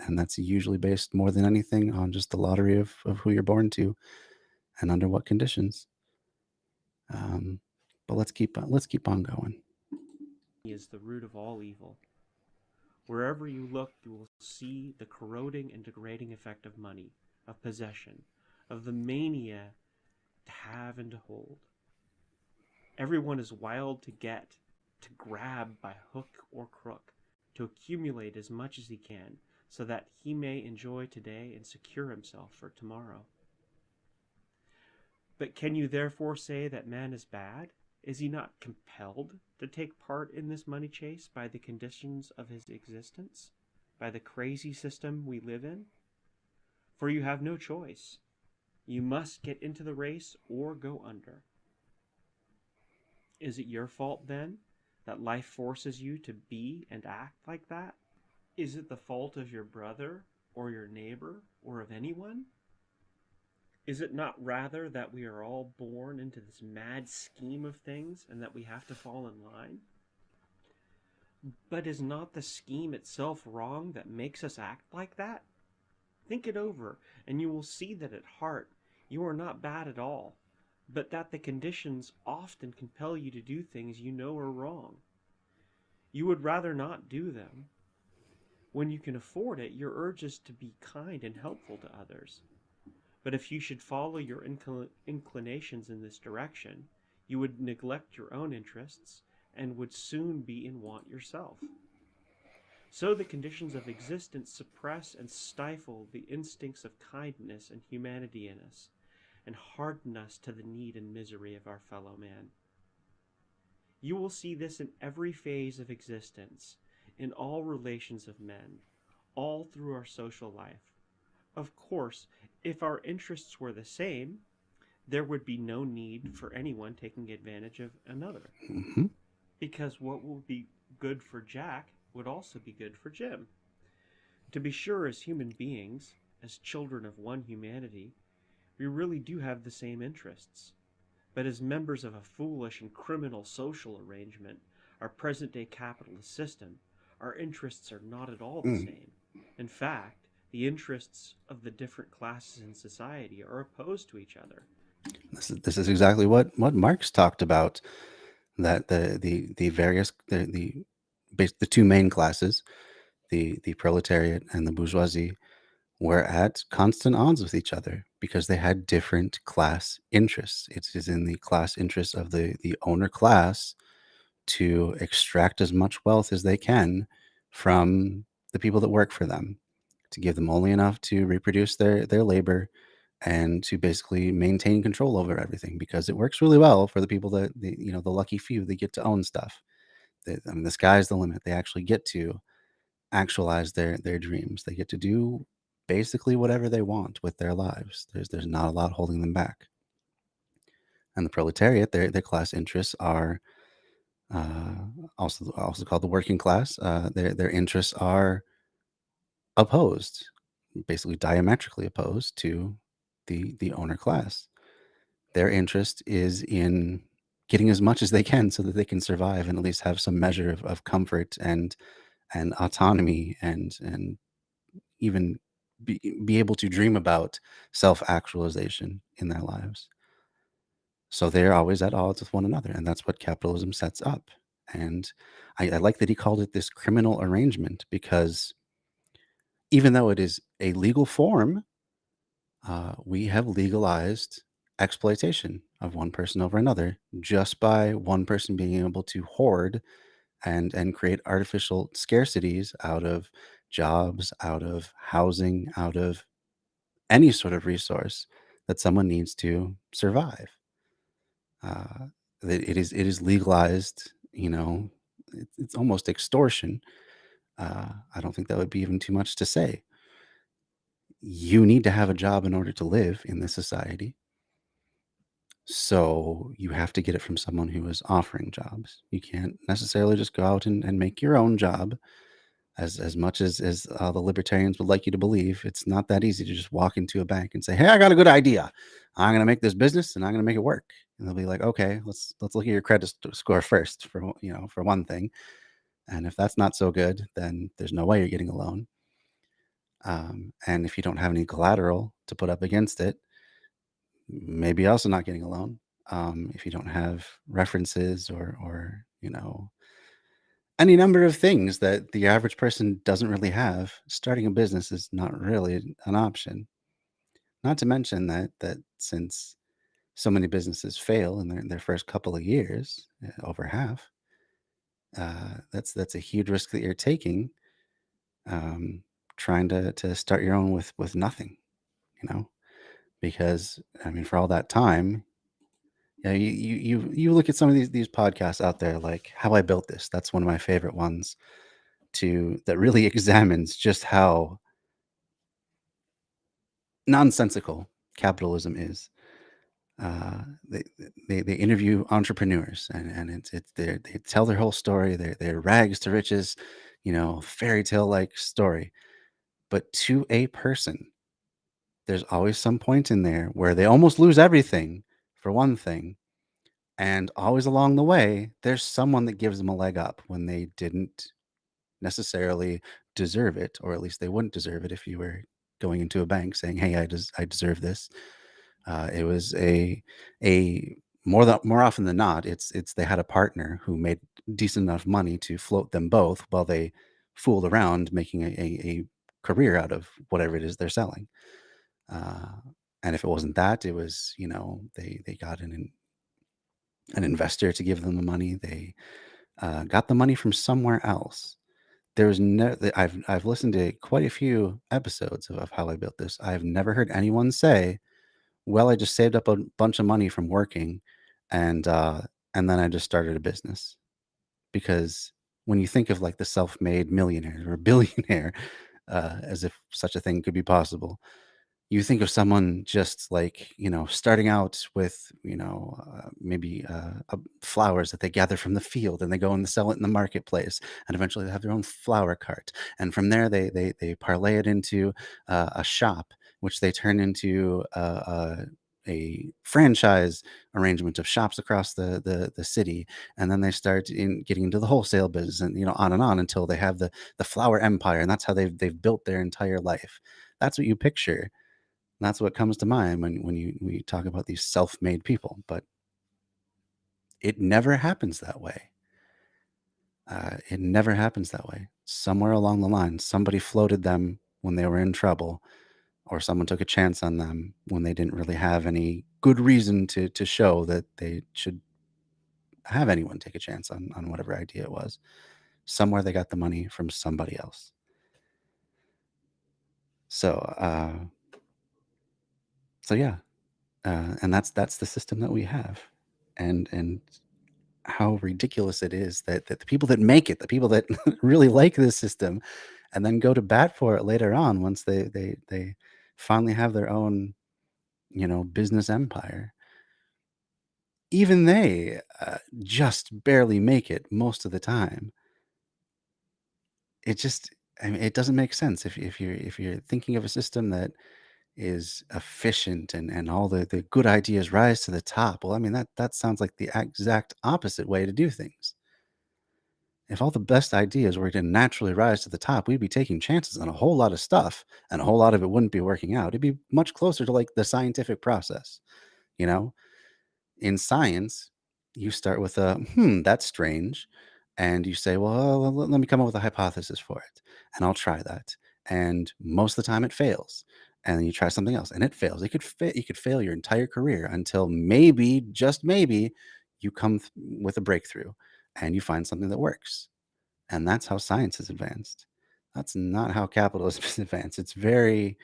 And that's usually based more than anything on just the lottery of who you're born to and under what conditions. Um, but let's keep on going. Is the root of all evil. Wherever you look, you will see the corroding and degrading effect of money, of possession, of the mania to have and to hold. Everyone is wild to get, to grab by hook or crook, to accumulate as much as he can, so that he may enjoy today and secure himself for tomorrow. But can you therefore say that man is bad? Is he not compelled to take part in this money chase by the conditions of his existence? By the crazy system we live in? For you have no choice. You must get into the race or go under. Is it your fault, then, that life forces you to be and act like that? Is it the fault of your brother or your neighbor or of anyone? Is it not rather that we are all born into this mad scheme of things and that we have to fall in line? But is not the scheme itself wrong that makes us act like that? Think it over, and you will see that at heart you are not bad at all, but that the conditions often compel you to do things you know are wrong. You would rather not do them. When you can afford it, your urge is to be kind and helpful to others. But if you should follow your inclinations in this direction, you would neglect your own interests and would soon be in want yourself. So the conditions of existence suppress and stifle the instincts of kindness and humanity in us, and harden us to the need and misery of our fellow man. You will see this in every phase of existence, in all relations of men, all through our social life. Of course, if our interests were the same, there would be no need for anyone taking advantage of another. Hmm. Because what will be good for Jack would also be good for Jim. To be sure, as human beings, as children of one humanity, we really do have the same interests. But as members of a foolish and criminal social arrangement, our present-day capitalist system, our interests are not at all the same. In fact, the interests of the different classes in society are opposed to each other. This is exactly what Marx talked about. That the various the two main classes, the proletariat and the bourgeoisie, were at constant odds with each other because they had different class interests. It is in the class interest of the owner class to extract as much wealth as they can from the people that work for them, to give them only enough to reproduce their labor and to basically maintain control over everything, because it works really well for the people that the lucky few that get to own stuff. I mean, the sky's the limit. They actually get to actualize their dreams. They get to do basically whatever they want with their lives. There's not a lot holding them back. And the proletariat, their class interests are uh, also called the working class. Their interests are opposed, basically diametrically opposed to the owner class. Their interest is in getting as much as they can so that they can survive and at least have some measure of comfort and autonomy and even be able to dream about self-actualization in their lives. So they're always at odds with one another, and that's what capitalism sets up. And I like that he called it this criminal arrangement, because even though it is a legal form, we have legalized exploitation of one person over another just by one person being able to hoard and create artificial scarcities out of jobs, out of housing, out of any sort of resource that someone needs to survive. Uh, it is legalized. It's almost extortion. I don't think that would be even too much to say. You need to have a job in order to live in this society. So you have to get it from someone who is offering jobs. You can't necessarily just go out and make your own job. As much as the libertarians would like you to believe, it's not that easy to just walk into a bank and say, "Hey, I got a good idea. I'm going to make this business and I'm going to make it work." And they'll be like, "Okay, let's look at your credit score first, for one thing. And if that's not so good, then there's no way you're getting a loan. And if you don't have any collateral to put up against it, maybe also not getting a loan. If you don't have references or any number of things that the average person doesn't really have, starting a business is not really an option. Not to mention that since so many businesses fail in their first couple of years, over half, that's a huge risk that you're taking, um, trying to start your own with nothing, you know. Because I mean, for all that time, Yeah, you look at some of these podcasts out there, like How I Built This. That's one of my favorite ones that really examines just how nonsensical capitalism is. Uh, they, they interview entrepreneurs, and they tell their whole story. They're rags to riches, fairy tale like story. But to a person, there's always some point in there where they almost lose everything for one thing. And always along the way, there's someone that gives them a leg up when they didn't necessarily deserve it, or at least they wouldn't deserve it if you were going into a bank saying, "Hey, I deserve this." It was a more often than not, it's they had a partner who made decent enough money to float them both while they fooled around making a career out of whatever it is they're selling. Uh, and if it wasn't that, it was they got an investor to give them the money. They got the money from somewhere else. There was no. I've listened to quite a few episodes of How I Built This. I've never heard anyone say, "Well, I just saved up a bunch of money from working, and and then I just started a business." Because when you think of like the self-made millionaire or billionaire, as if such a thing could be possible, you think of someone just like starting out with maybe flowers that they gather from the field, and they go and sell it in the marketplace, and eventually they have their own flower cart, and from there they parlay it into a shop, which they turn into a franchise arrangement of shops across the city, and then they start getting into the wholesale business, and on and on until they have the flower empire, and that's how they've built their entire life. That's what you picture. That's what comes to mind when you talk about these self-made people, but it never happens that way. It never happens that way. Somewhere along the line, somebody floated them when they were in trouble, or someone took a chance on them when they didn't really have any good reason to show that they should have anyone take a chance on whatever idea it was. Somewhere they got the money from somebody else. So, so yeah, and that's the system that we have, and how ridiculous it is that the people that make it, the people that really like this system, and then go to bat for it later on once they finally have their own, business empire. Even they just barely make it most of the time. It just, I mean, it doesn't make sense if you're thinking of a system that is efficient, and all the good ideas rise to the top. Well, I mean that sounds like the exact opposite way to do things. If all the best ideas were to naturally rise to the top, we'd be taking chances on a whole lot of stuff, and a whole lot of it wouldn't be working out. It'd be much closer to like the scientific process. You know, in science, you start with that's strange. And you say, well, let me come up with a hypothesis for it. And I'll try that. And most of the time it fails. And then you try something else and it fails. You could fail your entire career until maybe, just maybe, you come with a breakthrough and you find something that works. And that's how science is advanced. That's not how capitalism is advanced. It's very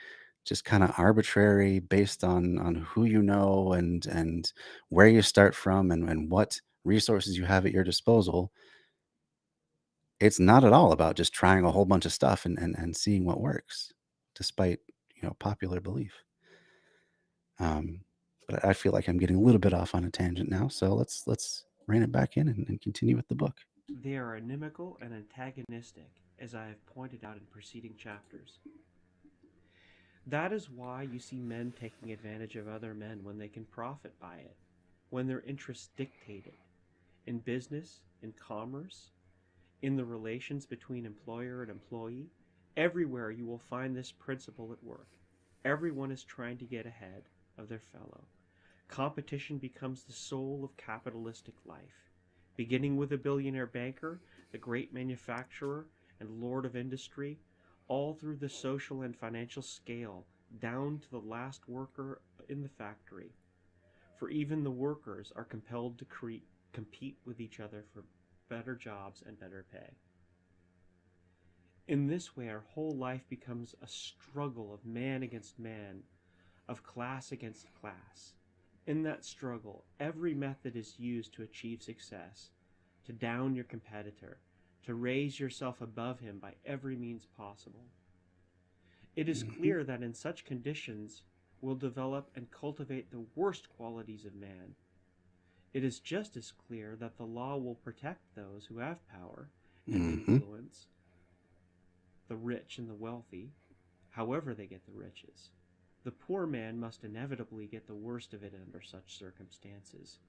just kind of arbitrary, based on who you know, and where you start from, and what resources you have at your disposal. It's not at all about just trying a whole bunch of stuff and seeing what works, despite popular belief. Um, but I feel like I'm getting a little bit off on a tangent now, so let's rein it back in and continue with the book. They are inimical and antagonistic, as I have pointed out in preceding chapters. That is why you see men taking advantage of other men when they can profit by it, when their interests dictate it. In business, in commerce, in the relations between employer and employee, everywhere you will find this principle at work. Everyone is trying to get ahead of their fellow. Competition becomes the soul of capitalistic life. Beginning with a billionaire banker, the great manufacturer, and lord of industry, all through the social and financial scale, down to the last worker in the factory. For even the workers are compelled to compete with each other for better jobs and better pay. In this way, our whole life becomes a struggle of man against man, of class against class. In that struggle, every method is used to achieve success, to down your competitor, to raise yourself above him by every means possible. It is clear that in such conditions will develop and cultivate the worst qualities of man. It is just as clear that the law will protect those who have power and influence, the rich and the wealthy, however they get the riches. The poor man must inevitably get the worst of it under such circumstances.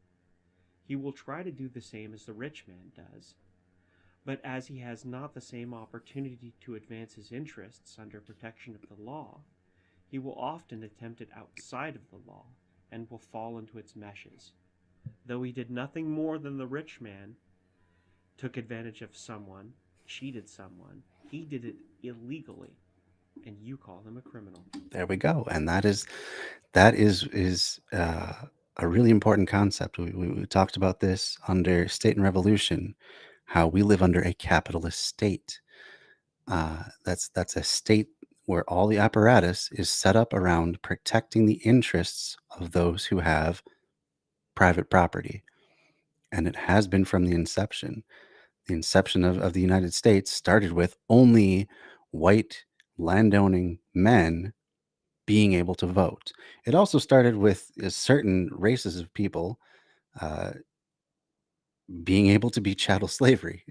He will try to do the same as the rich man does, but as he has not the same opportunity to advance his interests under protection of the law, he will often attempt it outside of the law and will fall into its meshes. Though he did nothing more than the rich man took advantage of someone, cheated someone, he did it illegally, and you call him a criminal. There we go. And that is a really important concept. We talked about this under State and Revolution, how we live under a capitalist state. That's a state where all the apparatus is set up around protecting the interests of those who have private property. And it has been from the inception. The inception of the United States started with only white landowning men being able to vote. It also started with certain races of people uh, being able to be chattel slavery.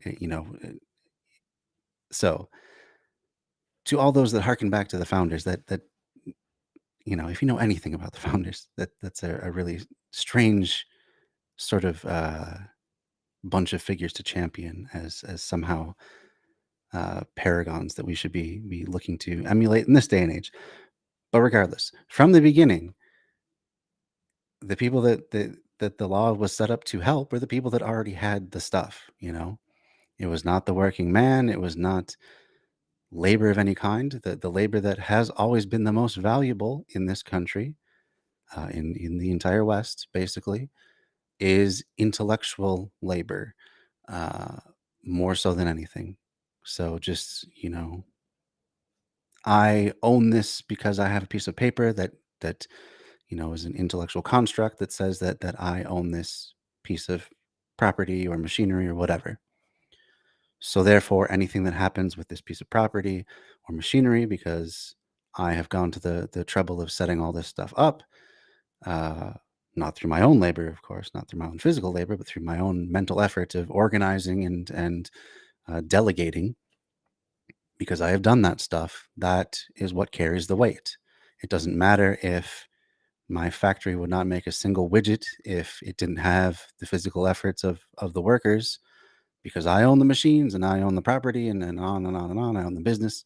So to all those that harken back to the founders, that if you know anything about the founders, that's a really strange sort of bunch of figures to champion as somehow paragons that we should be looking to emulate in this day and age. But regardless, from the beginning, the people that the law was set up to help were the people that already had the stuff. It was not the working man. It was not labor of any kind. The labor that has always been the most valuable in this country, in the entire West, basically, is intellectual labor, uh, more so than anything. So just, I own this because I have a piece of paper that is an intellectual construct that says that I own this piece of property or machinery or whatever. So therefore, anything that happens with this piece of property or machinery, because I have gone to the trouble of setting all this stuff up, uh, not through my own labor, of course, not through my own physical labor, but through my own mental effort of organizing and delegating, because I have done that stuff. That is what carries the weight. It doesn't matter if my factory would not make a single widget if it didn't have the physical efforts of the workers, because I own the machines and I own the property and on and on and on. I own the business.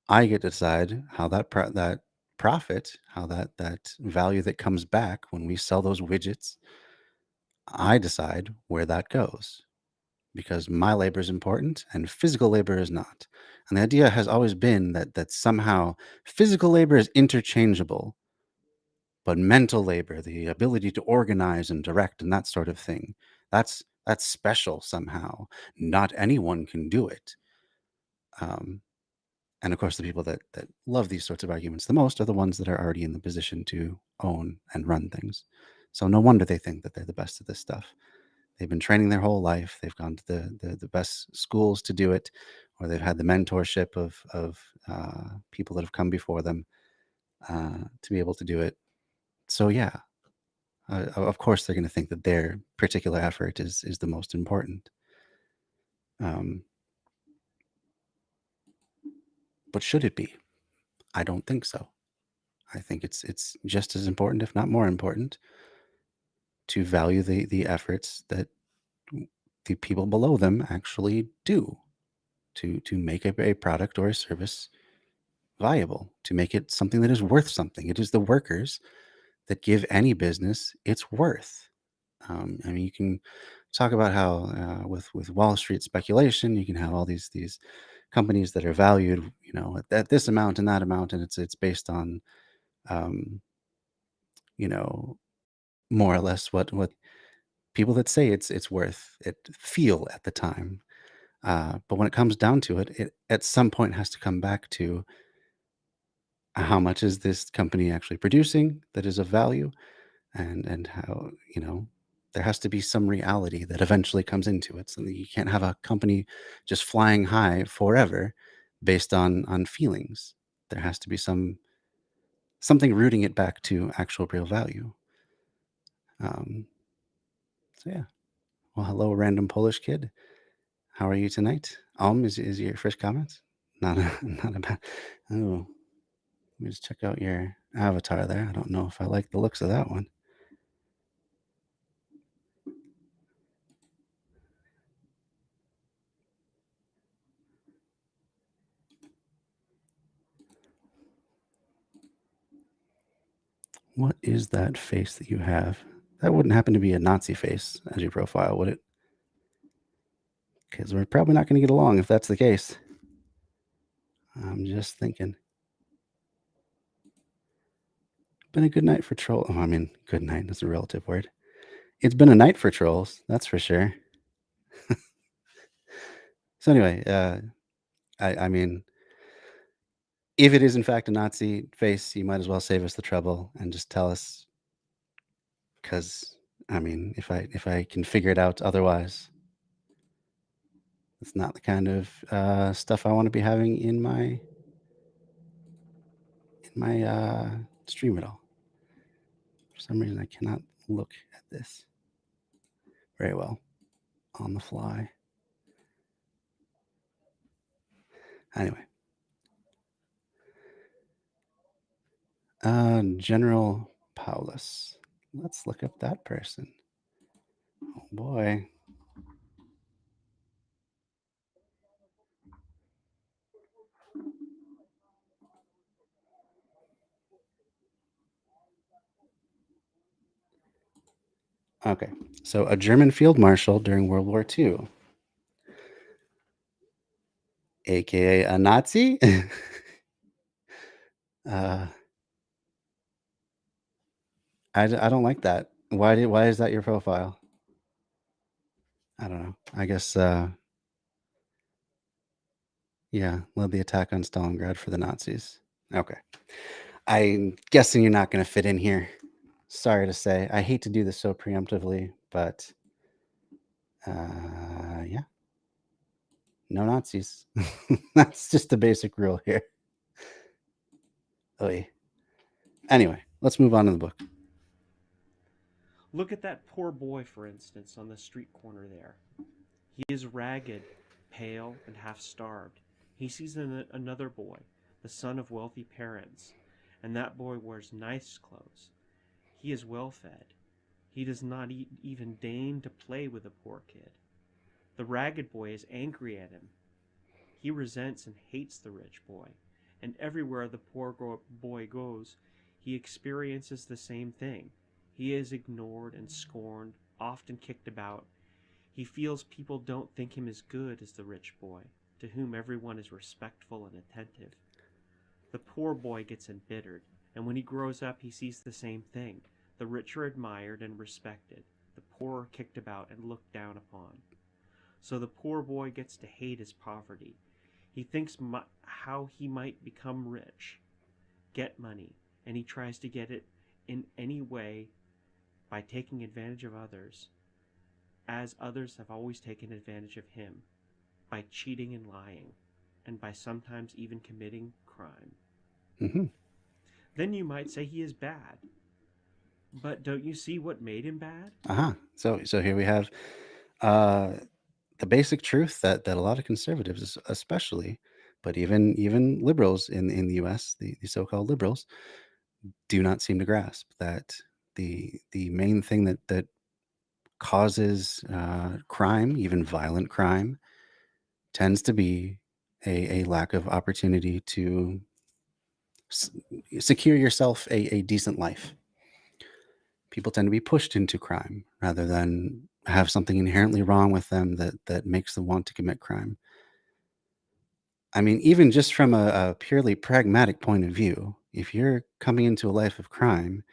I get to decide how that profit, how that value that comes back when we sell those widgets, I decide where that goes, because my labor is important and physical labor is not. And the idea has always been that somehow physical labor is interchangeable, but mental labor, the ability to organize and direct and that sort of thing, that's special somehow. Not anyone can do it. Um, and of course, the people that love these sorts of arguments the most are the ones that are already in the position to own and run things. So no wonder they think that they're the best at this stuff. They've been training their whole life. They've gone to the best schools to do it, or they've had the mentorship of people that have come before them to be able to do it. So yeah, of course they're going to think that their particular effort is the most important. Um, but should it be? I don't think so. I think it's just as important, if not more important, to value the efforts that the people below them actually do to make a product or a service viable, to make it something that is worth something. It is the workers that give any business its worth. I mean, you can talk about how with Wall Street speculation, you can have all these companies that are valued, at this amount and that amount, and it's based on, um, you know, more or less what people that say it's worth it feel at the time. But when it comes down to it, it at some point has to come back to how much is this company actually producing that is of value, and how, there has to be some reality that eventually comes into it. So that you can't have a company just flying high forever based on feelings. There has to be something rooting it back to actual real value. Um, so yeah. Well, hello, random Polish kid. How are you tonight? Is your first comment? Not a not a bad. Oh, let me just check out your avatar there. I don't know if I like the looks of that one. What is that face that you have? That wouldn't happen to be a Nazi face as your profile, would it? Because we're probably not going to get along if that's the case. I'm just thinking. Been a good night for troll. Oh, I mean, good night is a relative word. It's been a night for trolls, that's for sure. So anyway, I mean, if it is in fact a Nazi face, you might as well save us the trouble and just tell us. Because I mean, if I can figure it out otherwise, it's not the kind of stuff I want to be having in my stream at all. For some reason, I cannot look at this very well on the fly. Anyway, General Paulus. Let's look up that person. Oh boy. Okay, so a German field marshal during World War II, aka a Nazi. uh, I don't like that. Why is that your profile? I don't know. I guess yeah, led the attack on Stalingrad for the Nazis. Okay. I'm guessing you're not going to fit in here. Sorry to say. I hate to do this so preemptively, but yeah. No Nazis. That's just the basic rule here. Oy. Anyway, let's move on to the book. Look at that poor boy, for instance, on the street corner there. He is ragged, pale, and half starved. He sees another boy, the son of wealthy parents, and that boy wears nice clothes. He is well fed. He does not even deign to play with the poor kid. The ragged boy is angry at him. He resents and hates the rich boy, and everywhere the poor boy goes, he experiences the same thing. He is ignored and scorned, often kicked about. He feels people don't think him as good as the rich boy, to whom everyone is respectful and attentive. The poor boy gets embittered, and when he grows up he sees the same thing. The rich are admired and respected, the poor are kicked about and looked down upon. So the poor boy gets to hate his poverty. He thinks how he might become rich, get money, and he tries to get it in any way by taking advantage of others, as others have always taken advantage of him, by cheating and lying, and by sometimes even committing crime. Mm-hmm. Then you might say he is bad. But don't you see what made him bad? Uh-huh. So here we have the basic truth that a lot of conservatives, especially, but even liberals in the U.S., the so-called liberals, do not seem to grasp that the main thing that causes crime, even violent crime, tends to be a lack of opportunity to secure yourself a decent life. People tend to be pushed into crime rather than have something inherently wrong with them that makes them want to commit crime. I mean, even just from a purely pragmatic point of view, if you're coming into a life of crime,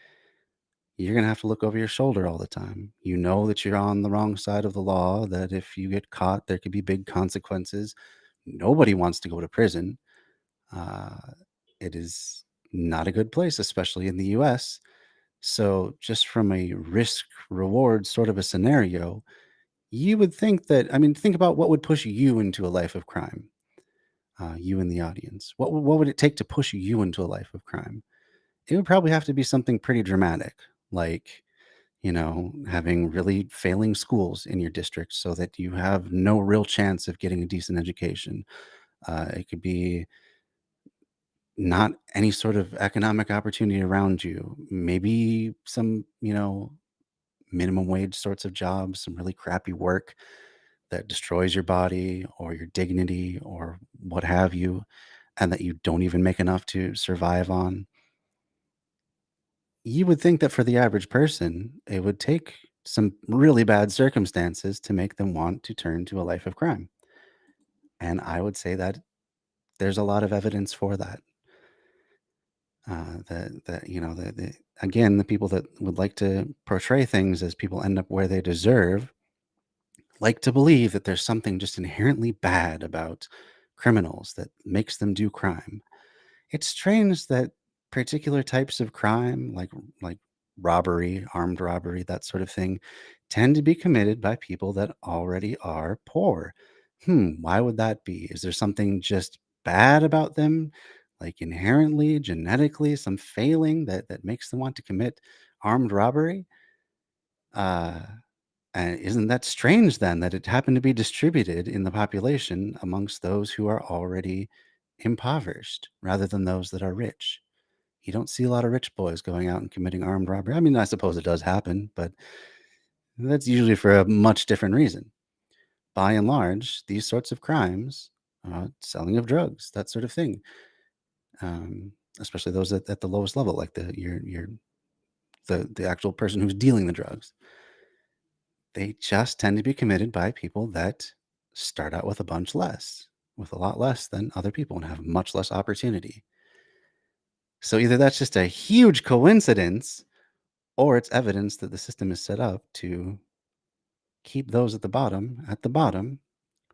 you're going to have to look over your shoulder all the time. You know that you're on the wrong side of the law, that if you get caught, there could be big consequences. Nobody wants to go to prison. Uh, it is not a good place, especially in the US. So, just from a risk reward sort of a scenario, you would think that, I mean, think about what would push you into a life of crime, you in the audience. What would it take to push you into a life of crime? It would probably have to be something pretty dramatic, like, having really failing schools in your district so that you have no real chance of getting a decent education. It could be not any sort of economic opportunity around you. Maybe some, minimum wage sorts of jobs, some really crappy work that destroys your body or your dignity or what have you, and that you don't even make enough to survive on. You would think that for the average person, it would take some really bad circumstances to make them want to turn to a life of crime. And I would say that there's a lot of evidence for that. The again, the people that would like to portray things as people end up where they deserve like to believe that there's something just inherently bad about criminals that makes them do crime. It's strange that particular types of crime, like robbery, armed robbery, that sort of thing, tend to be committed by people that already are poor. Why would that be? Is there something just bad about them, like inherently, genetically, some failing that makes them want to commit armed robbery? Uh, and isn't that strange then that it happened to be distributed in the population amongst those who are already impoverished rather than those that are rich? You don't see a lot of rich boys going out and committing armed robbery. I mean, I suppose it does happen, but that's usually for a much different reason. By and large, these sorts of crimes, selling of drugs, that sort of thing, especially those at the lowest level, like the actual person who's dealing the drugs, they just tend to be committed by people that start out with with a lot less than other people and have much less opportunity. So either that's just a huge coincidence or it's evidence that the system is set up to keep those at the bottom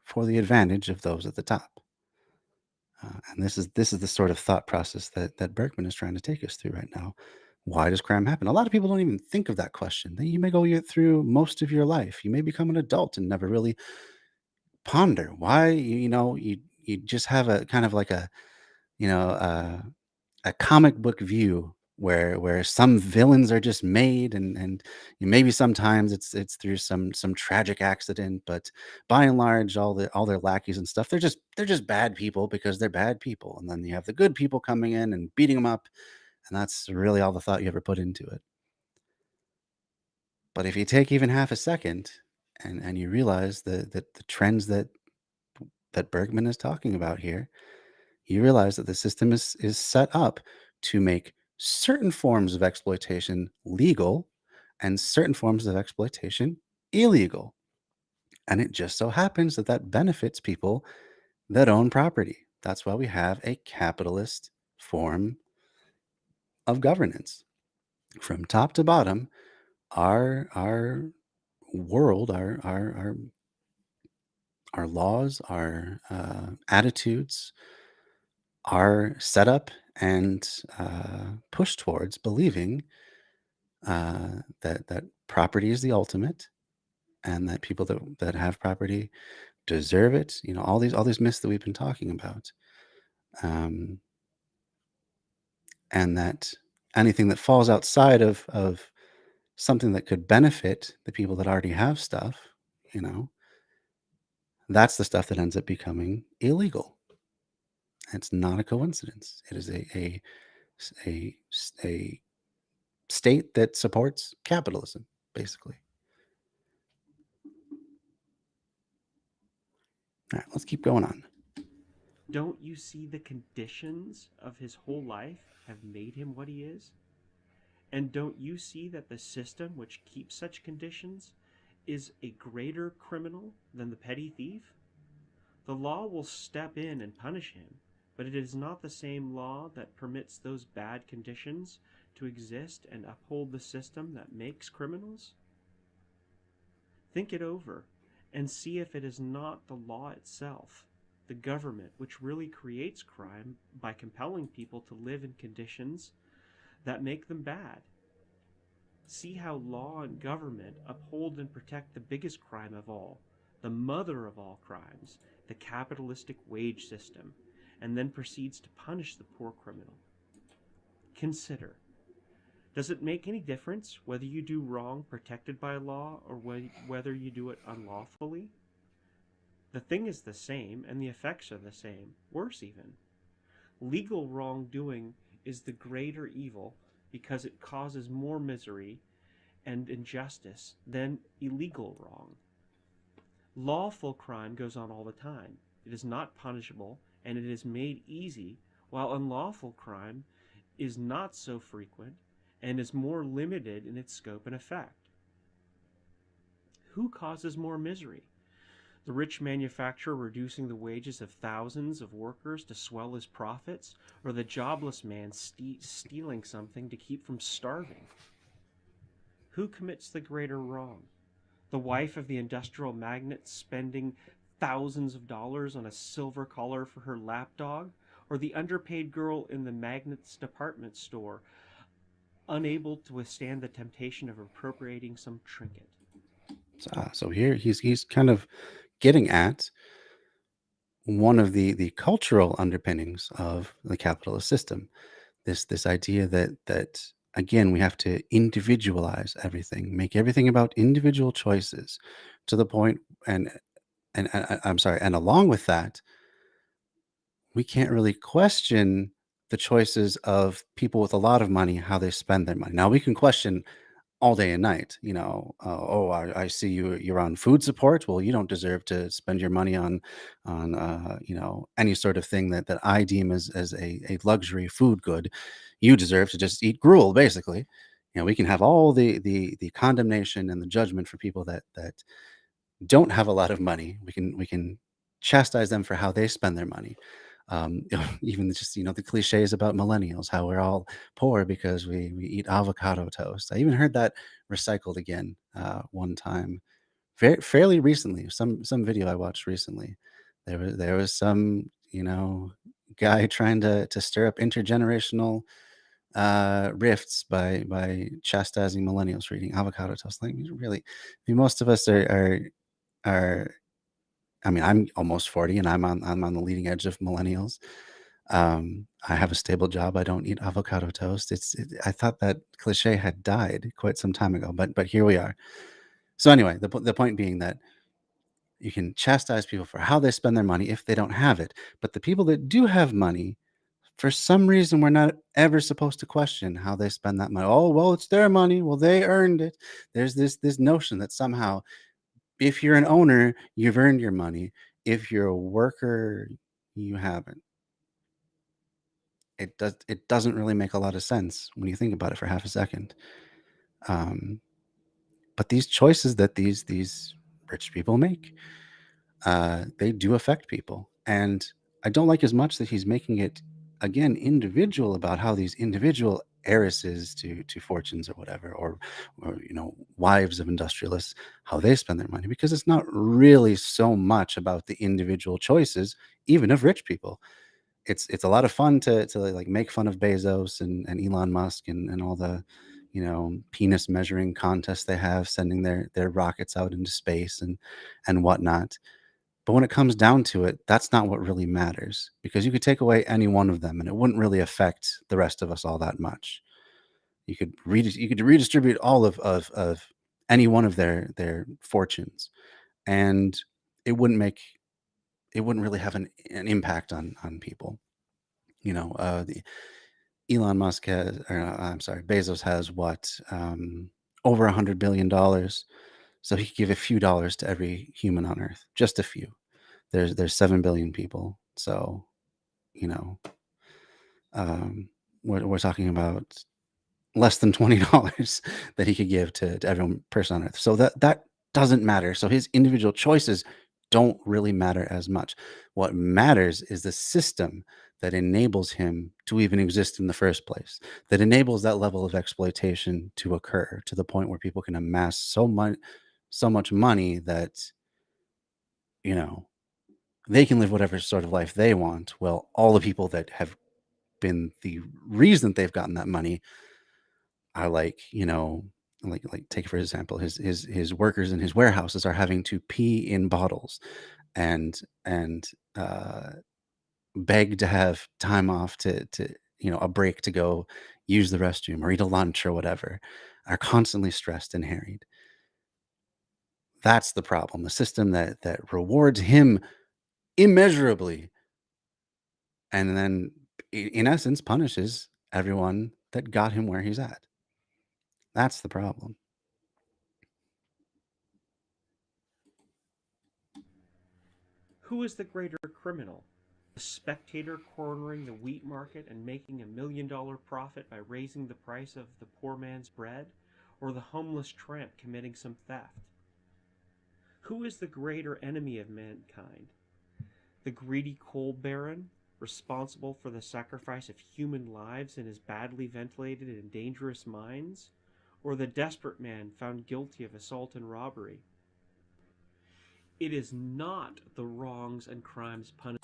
for the advantage of those at the top. And this is the sort of thought process that Berkman is trying to take us through right now. Why does crime happen? A lot of people don't even think of that question. You may go through most of your life. You may become an adult and never really ponder why. You just have a kind of like you know a comic book view where some villains are just made and maybe sometimes it's through some tragic accident, but by and large all their lackeys and stuff, they're just bad people because they're bad people, and then you have the good people coming in and beating them up, and that's really all the thought you ever put into it. But if you take even half a second and you realize that the trends that Bergman is talking about here, you realize that the system is set up to make certain forms of exploitation legal and certain forms of exploitation illegal. And it just so happens that that benefits people that own property. That's why we have a capitalist form of governance. From top to bottom, our world, our laws, our attitudes, are set up and pushed towards believing that property is the ultimate, and that people that have property deserve it. All these myths that we've been talking about, um, and that anything that falls outside of something that could benefit the people that already have stuff, you know, that's the stuff that ends up becoming illegal. It's not a coincidence. It is a, a state that supports capitalism, basically. All right, let's keep going on. Don't you see the conditions of his whole life have made him what he is? And don't you see that the system which keeps such conditions is a greater criminal than the petty thief? The law will step in and punish him, but it is not the same law that permits those bad conditions to exist and uphold the system that makes criminals. Think it over and see if it is not the law itself. the government, which really creates crime by compelling people to live in conditions that make them bad. See how law and government uphold and protect the biggest crime of all, the mother of all crimes, the capitalistic wage system, and then proceeds to punish the poor criminal. Consider, does it make any difference whether you do wrong protected by law or whether you do it unlawfully? The thing is the same, and the effects are the same, worse even. Legal wrongdoing is the greater evil because it causes more misery and injustice than illegal wrong. Lawful crime goes on all the time. It is not punishable, and it is made easy, while unlawful crime is not so frequent and is more limited in its scope and effect. Who causes more misery? The rich manufacturer reducing the wages of thousands of workers to swell his profits, or the jobless man stealing something to keep from starving? Who commits the greater wrong? The wife of the industrial magnate spending thousands of dollars on a silver collar for her lapdog, or the underpaid girl in the magnate's department store, unable to withstand the temptation of appropriating some trinket? So here he's kind of getting at one of the cultural underpinnings of the capitalist system. This idea that again we have to individualize everything, make everything about individual choices, to the point, I'm sorry, and along with that, we can't really question the choices of people with a lot of money, how they spend their money. Now we can question all day and night, oh, I see you're on food support. Well, you don't deserve to spend your money on any sort of thing that I deem as a luxury food good. You deserve to just eat gruel, basically. We can have all the condemnation and the judgment for people that don't have a lot of money. We can chastise them for how they spend their money. Even just the cliches about millennials, how we're all poor because we eat avocado toast. I even heard that recycled again one time, fairly recently. Some video I watched recently. There was some guy trying to stir up intergenerational rifts by chastising millennials for eating avocado toast. Like, really, I mean, most of us are. I mean, I'm almost 40, and I'm on the leading edge of millennials. I have a stable job. I don't eat avocado toast. I thought that cliche had died quite some time ago, but here we are. So anyway, the point being that you can chastise people for how they spend their money if they don't have it, but the people that do have money, for some reason, we're not ever supposed to question how they spend that money. Oh, well, it's their money. Well, they earned it. There's this notion that somehow, if you're an owner, you've earned your money. If you're a worker, you haven't. It doesn't really make a lot of sense when you think about it for half a second. Um, but these choices that these rich people make, they do affect people, and I don't like as much that he's making it again individual about how these individual heiresses to fortunes or whatever, or wives of industrialists, how they spend their money, because it's not really so much about the individual choices, even of rich people. It's a lot of fun to like make fun of Bezos and Elon Musk and all the penis measuring contests they have, sending their rockets out into space and whatnot. But when it comes down to it, that's not what really matters, because you could take away any one of them and it wouldn't really affect the rest of us all that much. You could redistribute all of any one of their fortunes, and it wouldn't make it wouldn't really have an impact on people. The Elon Musk has, or I'm sorry, Bezos has what, over $100 billion. So he could give a few dollars to every human on Earth, just a few. There's 7 billion people, so you know, we're talking about less than $20 that he could give to every person on Earth. So that doesn't matter. So his individual choices don't really matter as much. What matters is the system that enables him to even exist in the first place, that enables that level of exploitation to occur to the point where people can amass so much money that, you know, they can live whatever sort of life they want. Well, all the people that have been the reason they've gotten that money are like, like take for example, his workers in his warehouses are having to pee in bottles and uh, beg to have time off to a break to go use the restroom or eat a lunch or whatever, are constantly stressed and harried. That's the problem. The system that rewards him immeasurably and then in essence punishes everyone that got him where he's at. That's the problem. Who is the greater criminal? The spectator cornering the wheat market and making $1 million profit by raising the price of the poor man's bread? Or the homeless tramp committing some theft? Who is the greater enemy of mankind? The greedy coal baron, responsible for the sacrifice of human lives in his badly ventilated and dangerous mines? Or the desperate man found guilty of assault and robbery? It is not the wrongs and crimes punished.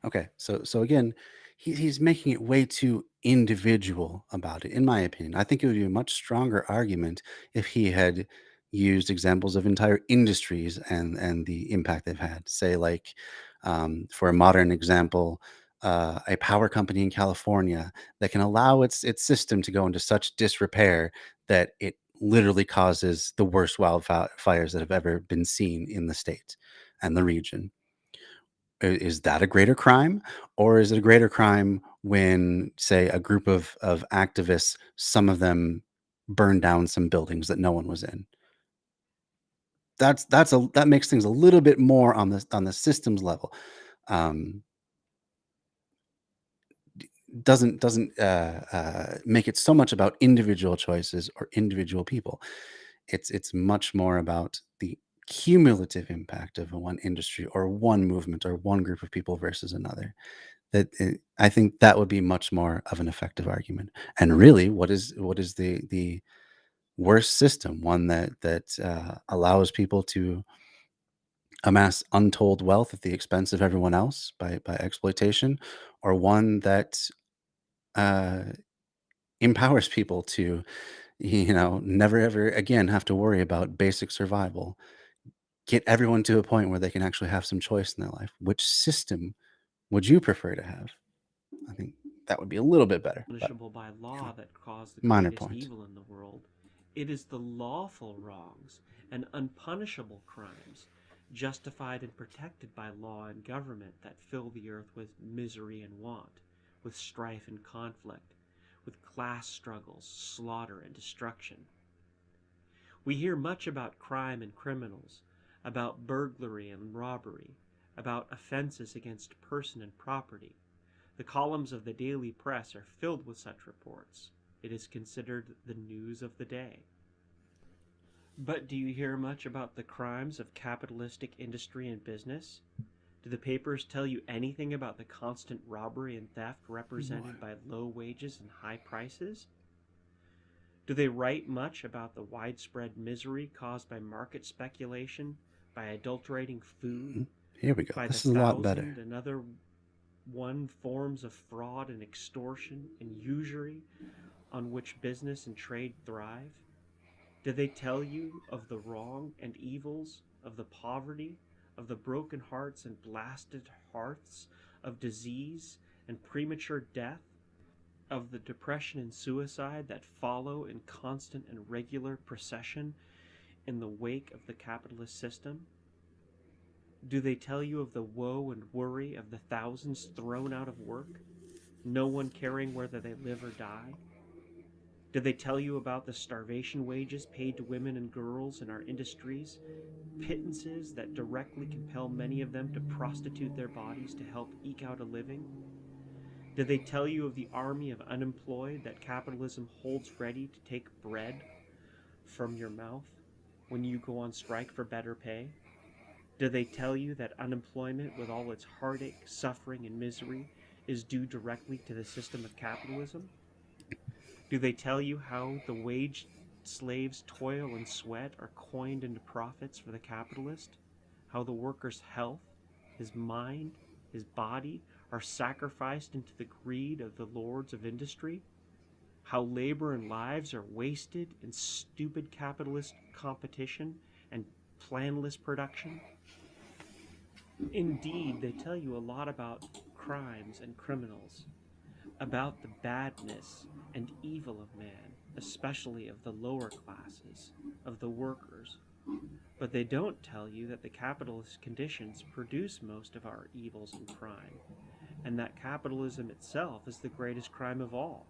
Okay, so again, he's making it way too individual about it, in my opinion. I think it would be a much stronger argument if he had used examples of entire industries and the impact they've had. Say, like, for a modern example, a power company in California that can allow its system to go into such disrepair that it literally causes the worst wildfires that have ever been seen in the state and the region. Is that a greater crime, or is it a greater crime when, say, a group of activists, some of them burn down some buildings that no one was in? That makes things a little bit more on the systems level. Um, doesn't make it so much about individual choices or individual people. It's much more about the cumulative impact of one industry or one movement or one group of people versus another. I think that would be much more of an effective argument. And really, what is the worst system? One that allows people to amass untold wealth at the expense of everyone else by exploitation, or one that uh, empowers people to never ever again have to worry about basic survival. Get everyone to a point where they can actually have some choice in their life. Which system would you prefer to have? I think that would be a little bit better, but Punishable by law that cause the minor greatest point. evil in the world. It is the lawful wrongs and unpunishable crimes, justified and protected by law and government, that fill the earth with misery and want, with strife and conflict, with class struggles, slaughter, and destruction. We hear much about crime and criminals, about burglary and robbery, about offenses against person and property. The columns of the daily press are filled with such reports. It is considered the news of the day. But do you hear much about the crimes of capitalistic industry and business? Do the papers tell you anything about the constant robbery and theft represented by low wages and high prices? Do they write much about the widespread misery caused by market speculation, by adulterating food, Here we go. by the This is a lot better. thousand and other one forms of fraud and extortion and usury on which business and trade thrive? Do they tell you of the wrong and evils, of the poverty, of the broken hearts and blasted hearths, of disease and premature death, of the depression and suicide that follow in constant and regular procession in the wake of the capitalist system? Do they tell you of the woe and worry of the thousands thrown out of work, no one caring whether they live or die? Do they tell you about the starvation wages paid to women and girls in our industries, pittances that directly compel many of them to prostitute their bodies to help eke out a living? Do they tell you of the army of unemployed that capitalism holds ready to take bread from your mouth when you go on strike for better pay? Do they tell you that unemployment, with all its heartache, suffering, and misery, is due directly to the system of capitalism? Do they tell you how the wage slave's toil and sweat are coined into profits for the capitalist? How the worker's health, his mind, his body are sacrificed into the greed of the lords of industry, how labor and lives are wasted in stupid capitalist competition and planless production. Indeed, they tell you a lot about crimes and criminals, about the badness and evil of man, especially of the lower classes, of the workers. But they don't tell you that the capitalist conditions produce most of our evils and crime, and that capitalism itself is the greatest crime of all.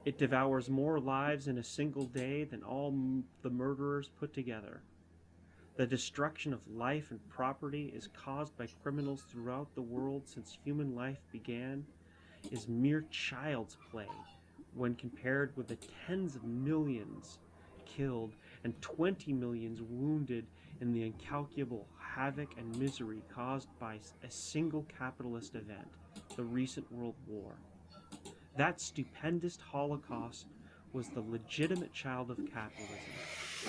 It devours more lives in a single day than all the murderers put together. The destruction of life and property is caused by criminals throughout the world since human life began is mere child's play when compared with the tens of millions killed and 20 millions wounded in the incalculable havoc and misery caused by a single capitalist event, the recent World War. That stupendous Holocaust was the legitimate child of capitalism,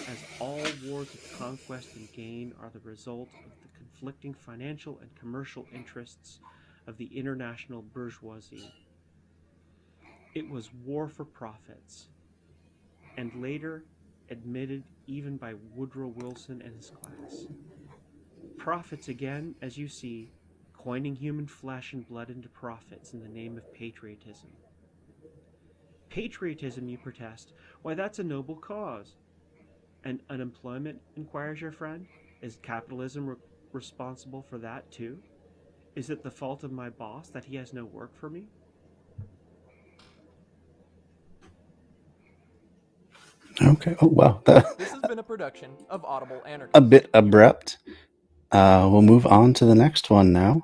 as all wars of conquest and gain are the result of the conflicting financial and commercial interests of the international bourgeoisie. It was war for profits, and later admitted even by Woodrow Wilson and his class. Profits again, as you see, coining human flesh and blood into profits in the name of patriotism. Patriotism, you protest? Why, that's a noble cause. And unemployment, inquires your friend? Is capitalism responsible for that too? Is it the fault of my boss that he has no work for me? Okay. Oh, wow. This has been a production of Audible A Anarchist. bit abrupt. We'll move on to the next one now.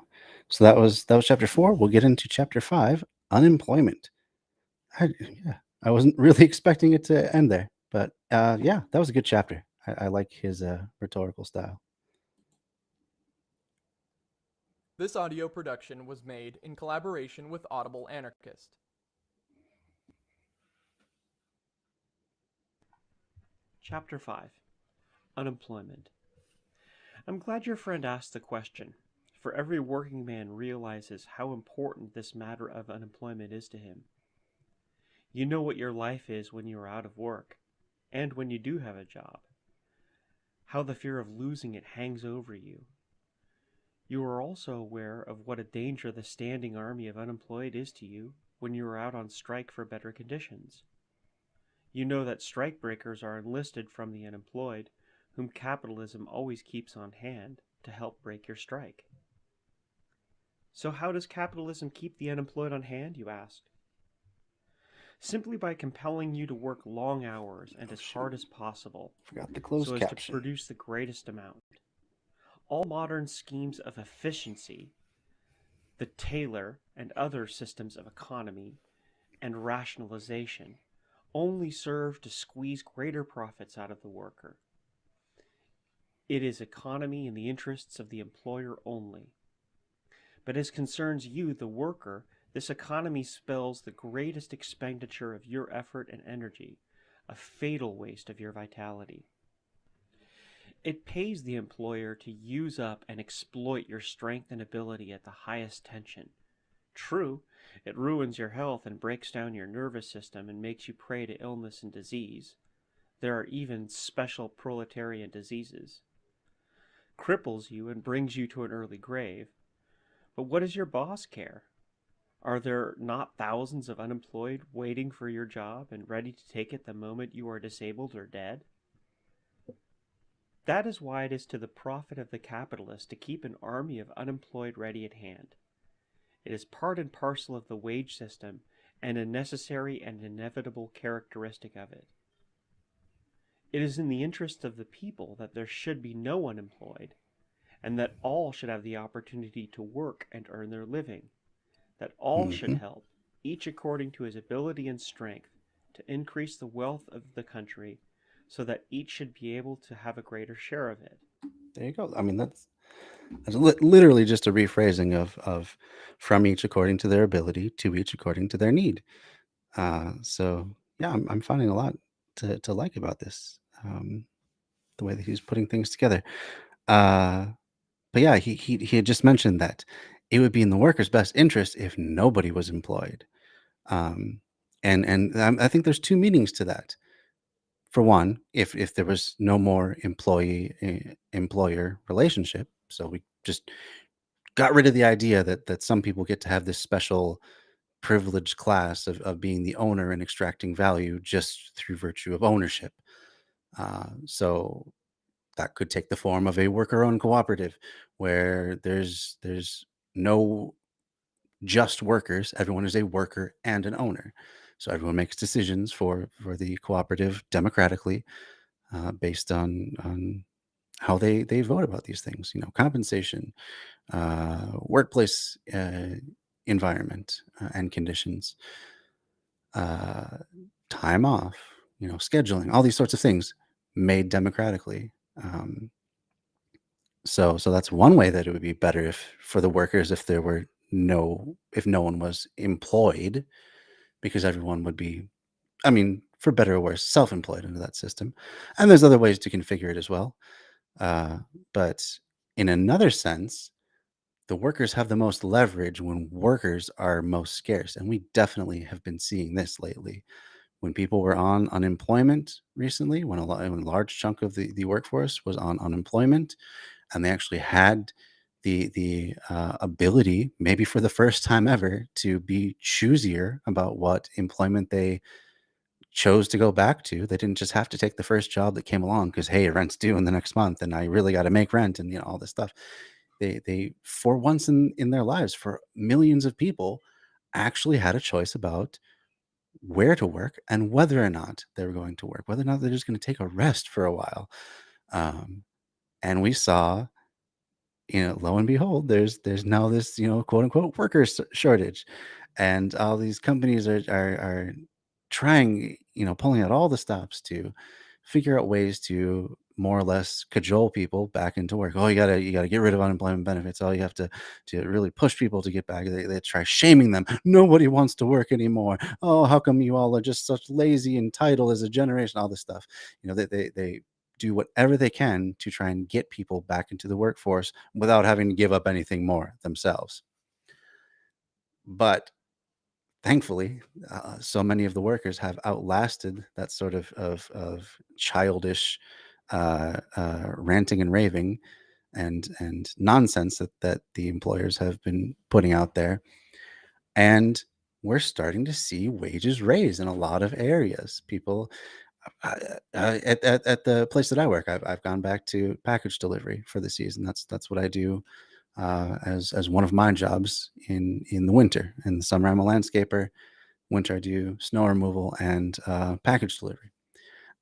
So that was chapter 4. We'll get into chapter 5, unemployment. I wasn't really expecting it to end there, but yeah, that was a good chapter. I like his rhetorical style. This audio production was made in collaboration with Audible Anarchist. Chapter 5 Unemployment. I'm glad your friend asked the question, for every working man realizes how important this matter of unemployment is to him. You know what your life is when you are out of work, and when you do have a job. How the fear of losing it hangs over you. You are also aware of what a danger the standing army of unemployed is to you when you are out on strike for better conditions. You know that strikebreakers are enlisted from the unemployed, whom capitalism always keeps on hand to help break your strike. So how does capitalism keep the unemployed on hand, you ask? Simply by compelling you to work long hours and as hard as possible, Forgot the closed so as caption. to produce the greatest amount. All modern schemes of efficiency, the Taylor and other systems of economy and rationalization, only serve to squeeze greater profits out of the worker. It is economy in the interests of the employer only. But as concerns you, the worker, this economy spells the greatest expenditure of your effort and energy, a fatal waste of your vitality. It pays the employer to use up and exploit your strength and ability at the highest tension. True, it ruins your health and breaks down your nervous system and makes you prey to illness and disease. There are even special proletarian diseases. Cripples you and brings you to an early grave. But what does your boss care? Are there not thousands of unemployed waiting for your job and ready to take it the moment you are disabled or dead? That is why it is to the profit of the capitalist to keep an army of unemployed ready at hand. It is part and parcel of the wage system and a necessary and inevitable characteristic of it. It is in the interest of the people that there should be no unemployed, and that all should have the opportunity to work and earn their living, that all should help, each according to his ability and strength, to increase the wealth of the country, so that each should be able to have a greater share of it. There you go. I mean, that's literally just a rephrasing of from each according to their ability to each according to their need. So yeah, I'm finding a lot to like about this, the way that he's putting things together. but yeah, he had just mentioned that it would be in the workers' best interest if nobody was employed. Um, and I think there's two meanings to that. For one, if there was no more employer relationship, so we just got rid of the idea that some people get to have this special privileged class of being the owner and extracting value just through virtue of ownership. So that could take the form of a worker-owned cooperative where there's no just workers. Everyone is a worker and an owner. So everyone makes decisions for the cooperative democratically, based on how they vote about these things. Compensation, workplace environment, and conditions, uh, time off, scheduling, all these sorts of things made democratically. Um, so that's one way that it would be better if for the workers if no one was employed, because everyone would be, I mean, for better or worse, self-employed under that system. And there's other ways to configure it as well. But in another sense, the workers have the most leverage when workers are most scarce. And we definitely have been seeing this lately. When people were on unemployment recently, when a large chunk of the workforce was on unemployment, and they actually had the ability, maybe for the first time ever, to be choosier about what employment they chose to go back to. They didn't just have to take the first job that came along because, hey, rent's due in the next month and I really got to make rent, and all this stuff. They for once in their lives, for millions of people, actually had a choice about where to work and whether or not they were going to work, whether or not they're just going to take a rest for a while. Um, and we saw, lo and behold, there's now this, quote unquote workers shortage, and all these companies are trying, pulling out all the stops to figure out ways to more or less cajole people back into work. Oh, you gotta get rid of unemployment benefits. Oh, you have to really push people to get back. They try shaming them. Nobody wants to work anymore. Oh, how come you all are just such lazy and entitled as a generation? All this stuff. They do whatever they can to try and get people back into the workforce without having to give up anything more themselves. But thankfully, so many of the workers have outlasted that sort of childish ranting and raving and nonsense that the employers have been putting out there, and we're starting to see wages raise in a lot of areas. People, at the place that I work, I've gone back to package delivery for the season. That's what I do, as one of my jobs in the winter. In the summer, I'm a landscaper. Winter, I do snow removal and package delivery.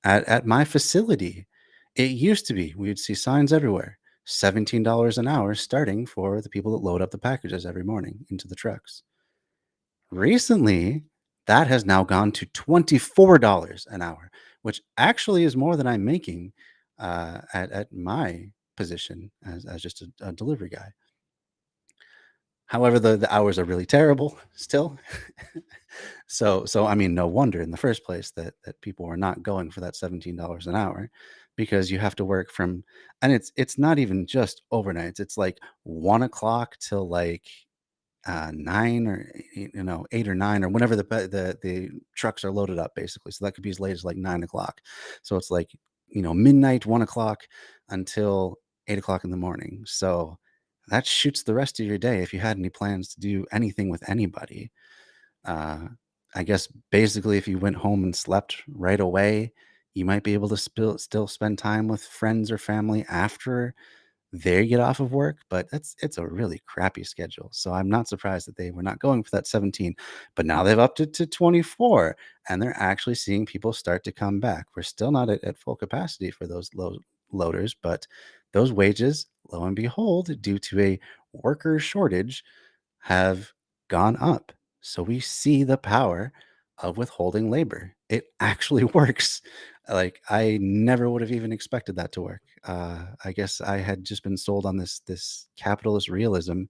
At my facility, it used to be we would see signs everywhere: $17 an hour, starting for the people that load up the packages every morning into the trucks. Recently, that has now gone to $24 an hour, which actually is more than I'm making at my position as just a delivery guy. However, the hours are really terrible still. So I mean, no wonder in the first place that people are not going for that $17 an hour, because you have to work from, and it's not even just overnights. It's like 1 o'clock till like 9, or 8 or 9, or whenever the trucks are loaded up, basically. So that could be as late as like 9 o'clock. So it's like, midnight, 1 o'clock until 8 o'clock in the morning. So that shoots the rest of your day if you had any plans to do anything with anybody. Uh, I guess basically, if you went home and slept right away, you might be able to still spend time with friends or family after they get off of work, but it's a really crappy schedule. So I'm not surprised that they were not going for that 17, but now they've upped it to 24, and they're actually seeing people start to come back. We're still not at full capacity for those loaders, but those wages, lo and behold, due to a worker shortage, have gone up. So we see the power of withholding labor. It actually works. Like, I never would have even expected that to work. I guess I had just been sold on this capitalist realism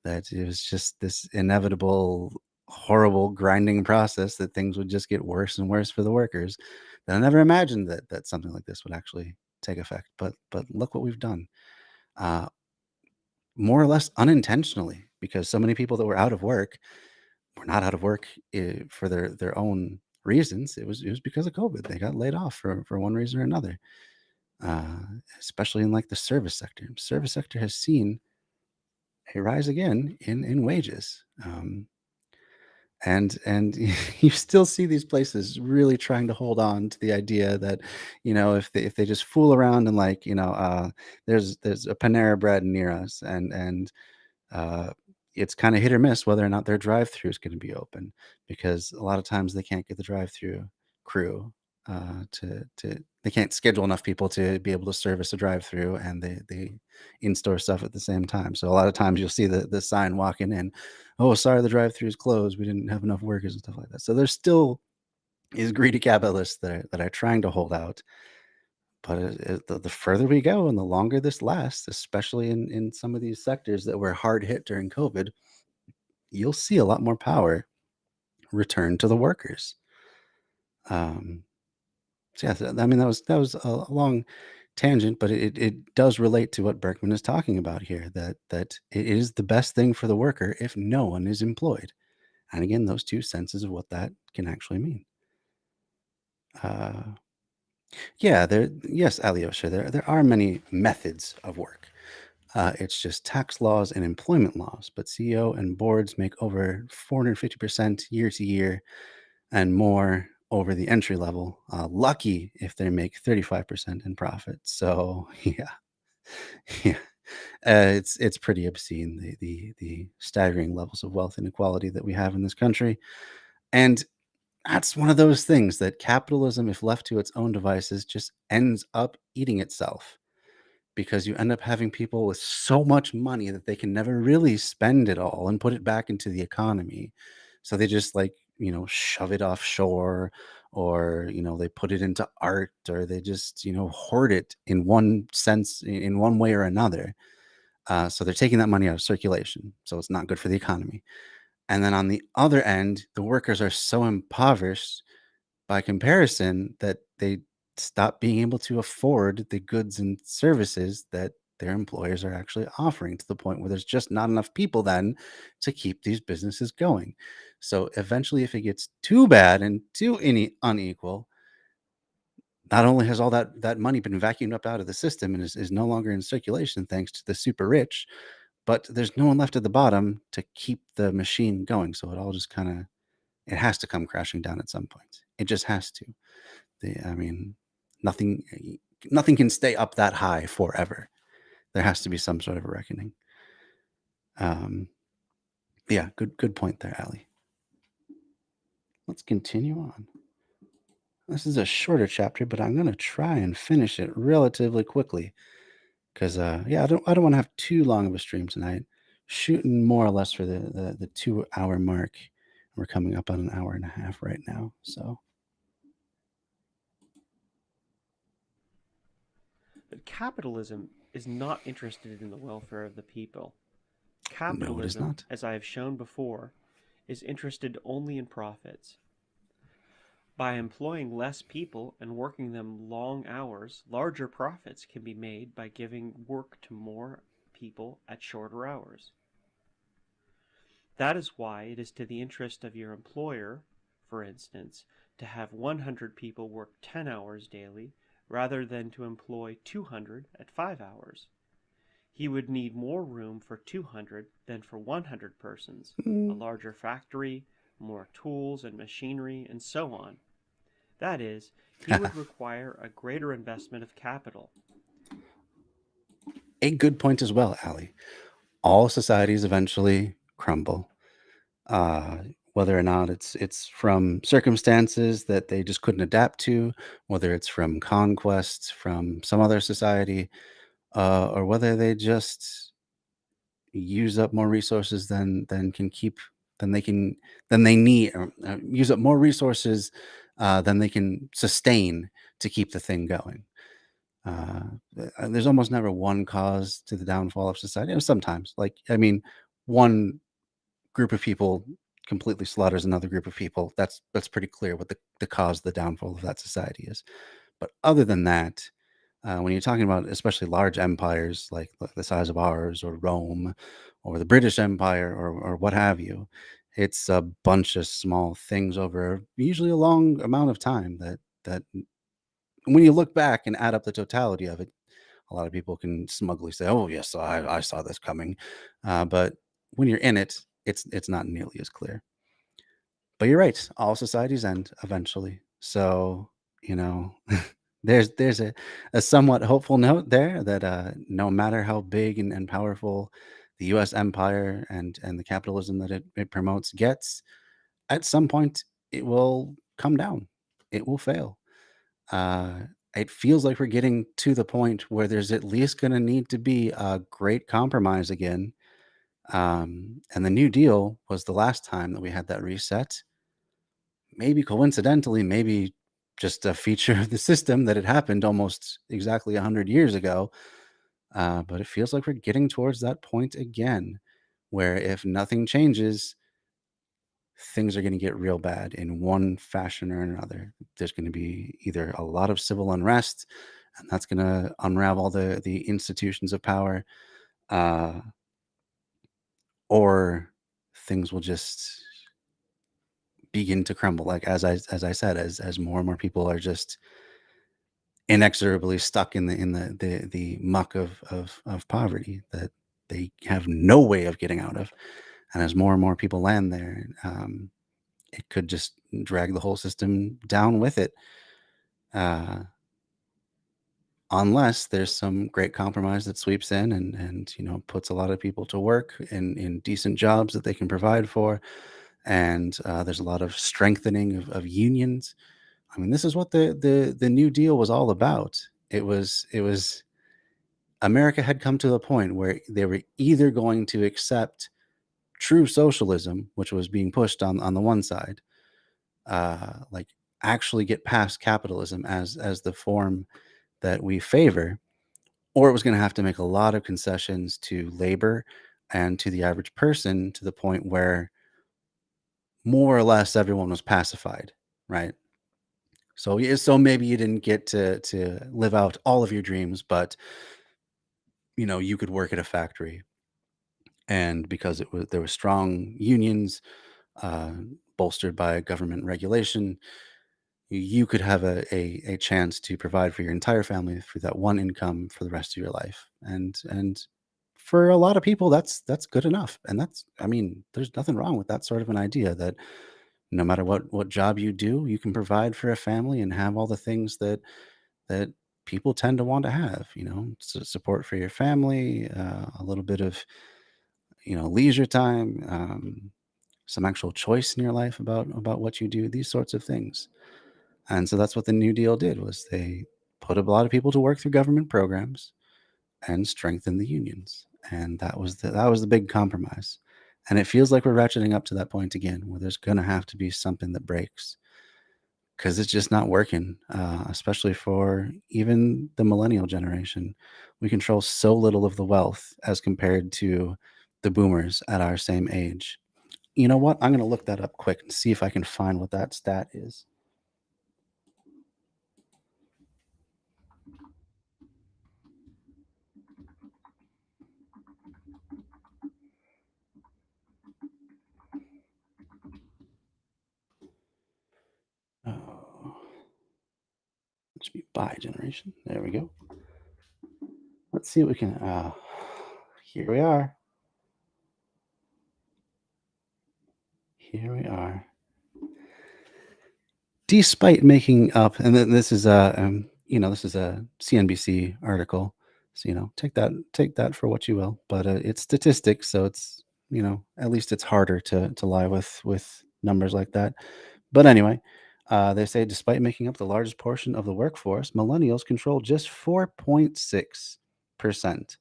that it was just this inevitable, horrible grinding process that things would just get worse and worse for the workers. That I never imagined that something like this would actually take effect. But look what we've done. Uh, more or less unintentionally, because so many people that were out of work were not out of work for their own reasons. It was because of COVID. They got laid off for one reason or another. Uh, Especially in like the service sector. Service sector has seen a rise again in wages. And you still see these places really trying to hold on to the idea that, if they just fool around and like, there's a Panera Bread near us, and uh, it's kind of hit or miss whether or not their drive-through is going to be open, because a lot of times they can't get the drive-through crew to they can't schedule enough people to be able to service a drive-through and they in-store stuff at the same time. So a lot of times you'll see the sign walking in, oh, sorry, the drive-through is closed, we didn't have enough workers and stuff like that. So there's still is greedy capitalists that are trying to hold out. But the further we go and the longer this lasts, especially in some of these sectors that were hard hit during COVID, you'll see a lot more power return to the workers. So yeah, I mean that was a long tangent, but it does relate to what Berkman is talking about here. That it is the best thing for the worker if no one is employed, and again, those two senses of what that can actually mean. Yeah, yes, Alyosha, there are many methods of work. It's just tax laws and employment laws, but CEO and boards make over 450% year to year and more over the entry level. Lucky if they make 35% in profit. So yeah, yeah, it's pretty obscene, the staggering levels of wealth inequality that we have in this country, and that's one of those things that capitalism, if left to its own devices, just ends up eating itself, because you end up having people with so much money that they can never really spend it all and put it back into the economy. So they just like, shove it offshore, or, they put it into art, or they just, hoard it in one sense, in one way or another. So they're taking that money out of circulation. So it's not good for the economy. And then on the other end, the workers are so impoverished by comparison that they stop being able to afford the goods and services that their employers are actually offering, to the point where there's just not enough people then to keep these businesses going. So eventually, if it gets too bad and too unequal, not only has all that money been vacuumed up out of the system and is no longer in circulation thanks to the super rich, but there's no one left at the bottom to keep the machine going. So it all just kind of, it has to come crashing down at some point. It just has to. I mean, nothing nothing can stay up that high forever. There has to be some sort of a reckoning. Yeah, good point there, Ali. Let's continue on. This is a shorter chapter, but I'm going to try and finish it relatively quickly, because yeah, I don't want to have too long of a stream tonight. Shooting more or less for the 2 hour mark. We're coming up on an hour and a half right now, so. But capitalism is not interested in the welfare of the people. No, it is Capitalism, not. as I have shown before, is interested only in profits. By employing less people and working them long hours, larger profits can be made by giving work to more people at shorter hours. That is why it is to the interest of your employer, for instance, to have 100 people work 10 hours daily rather than to employ 200 at 5 hours. He would need more room for 200 than for 100 persons, a larger factory, more tools and machinery, and so on. That is, he would require a greater investment of capital. A good point as well, Ali. All societies eventually crumble, whether or not it's from circumstances that they just couldn't adapt to, whether it's from conquest from some other society, or whether they just use up more resources than can keep than they can than they need, or use up more resources than they can sustain to keep the thing going. Uh, there's almost never one cause to the downfall of society. And sometimes, like, I mean, one group of people completely slaughters another group of people. That's pretty clear what the cause of the downfall of that society is. But other than that, when you're talking about especially large empires like the size of ours, or Rome, or the British Empire, or what have you, it's a bunch of small things over usually a long amount of time that when you look back and add up the totality of it, a lot of people can smugly say, "Oh, yes, I saw this coming," but when you're in it, it's not nearly as clear. But you're right, all societies end eventually. So, you know, there's a somewhat hopeful note there that no matter how big and powerful the US empire and the capitalism that it promotes gets, at some point it will come down. It will fail. Uh, it feels like we're getting to the point where there's at least going to need to be a great compromise again. And the New Deal was the last time that we had that reset. Maybe coincidentally, maybe just a feature of the system that had happened almost exactly 100 years ago. But it feels like we're getting towards that point again, where if nothing changes, things are going to get real bad in one fashion or another. There's going to be either a lot of civil unrest, and that's going to unravel the institutions of power, uh, or things will just begin to crumble. Like as I said, as more and more people are just inexorably stuck in the muck of poverty that they have no way of getting out of, and as more and more people land there, it could just drag the whole system down with it. Uh, unless there's some great compromise that sweeps in and puts a lot of people to work in decent jobs that they can provide for, and there's a lot of strengthening of unions. I mean, this is what the New Deal was all about. It was America had come to the point where they were either going to accept true socialism, which was being pushed on the one side, like actually get past capitalism as the form that we favor, or it was going to have to make a lot of concessions to labor and to the average person to the point where more or less everyone was pacified, right? So so maybe you didn't get to live out all of your dreams, but you could work at a factory, and because there were strong unions, uh, bolstered by government regulation, you could have a chance to provide for your entire family through that one income for the rest of your life. And for a lot of people, that's good enough. And I mean, there's nothing wrong with that sort of an idea, that no matter what job you do, you can provide for a family and have all the things that people tend to want to have. Support for your family, a little bit of leisure time, some actual choice in your life about what you do, these sorts of things. And so that's what the New Deal did, was they put a lot of people to work through government programs and strengthened the unions. And that was the big compromise. And it feels like we're ratcheting up to that point again, where there's going to have to be something that breaks, because it's just not working, especially for even the millennial generation. We control so little of the wealth as compared to the boomers at our same age. You know what? I'm going to look that up quick and see if I can find what that stat is. Oh, it should be by generation. There we go. Let's see what we can. Here we are. Here we are. Despite making up, and this is a CNBC article, so take that for what you will. But it's statistics, so it's at least it's harder to lie with numbers like that. But anyway, they say despite making up the largest portion of the workforce, millennials control just 4.6%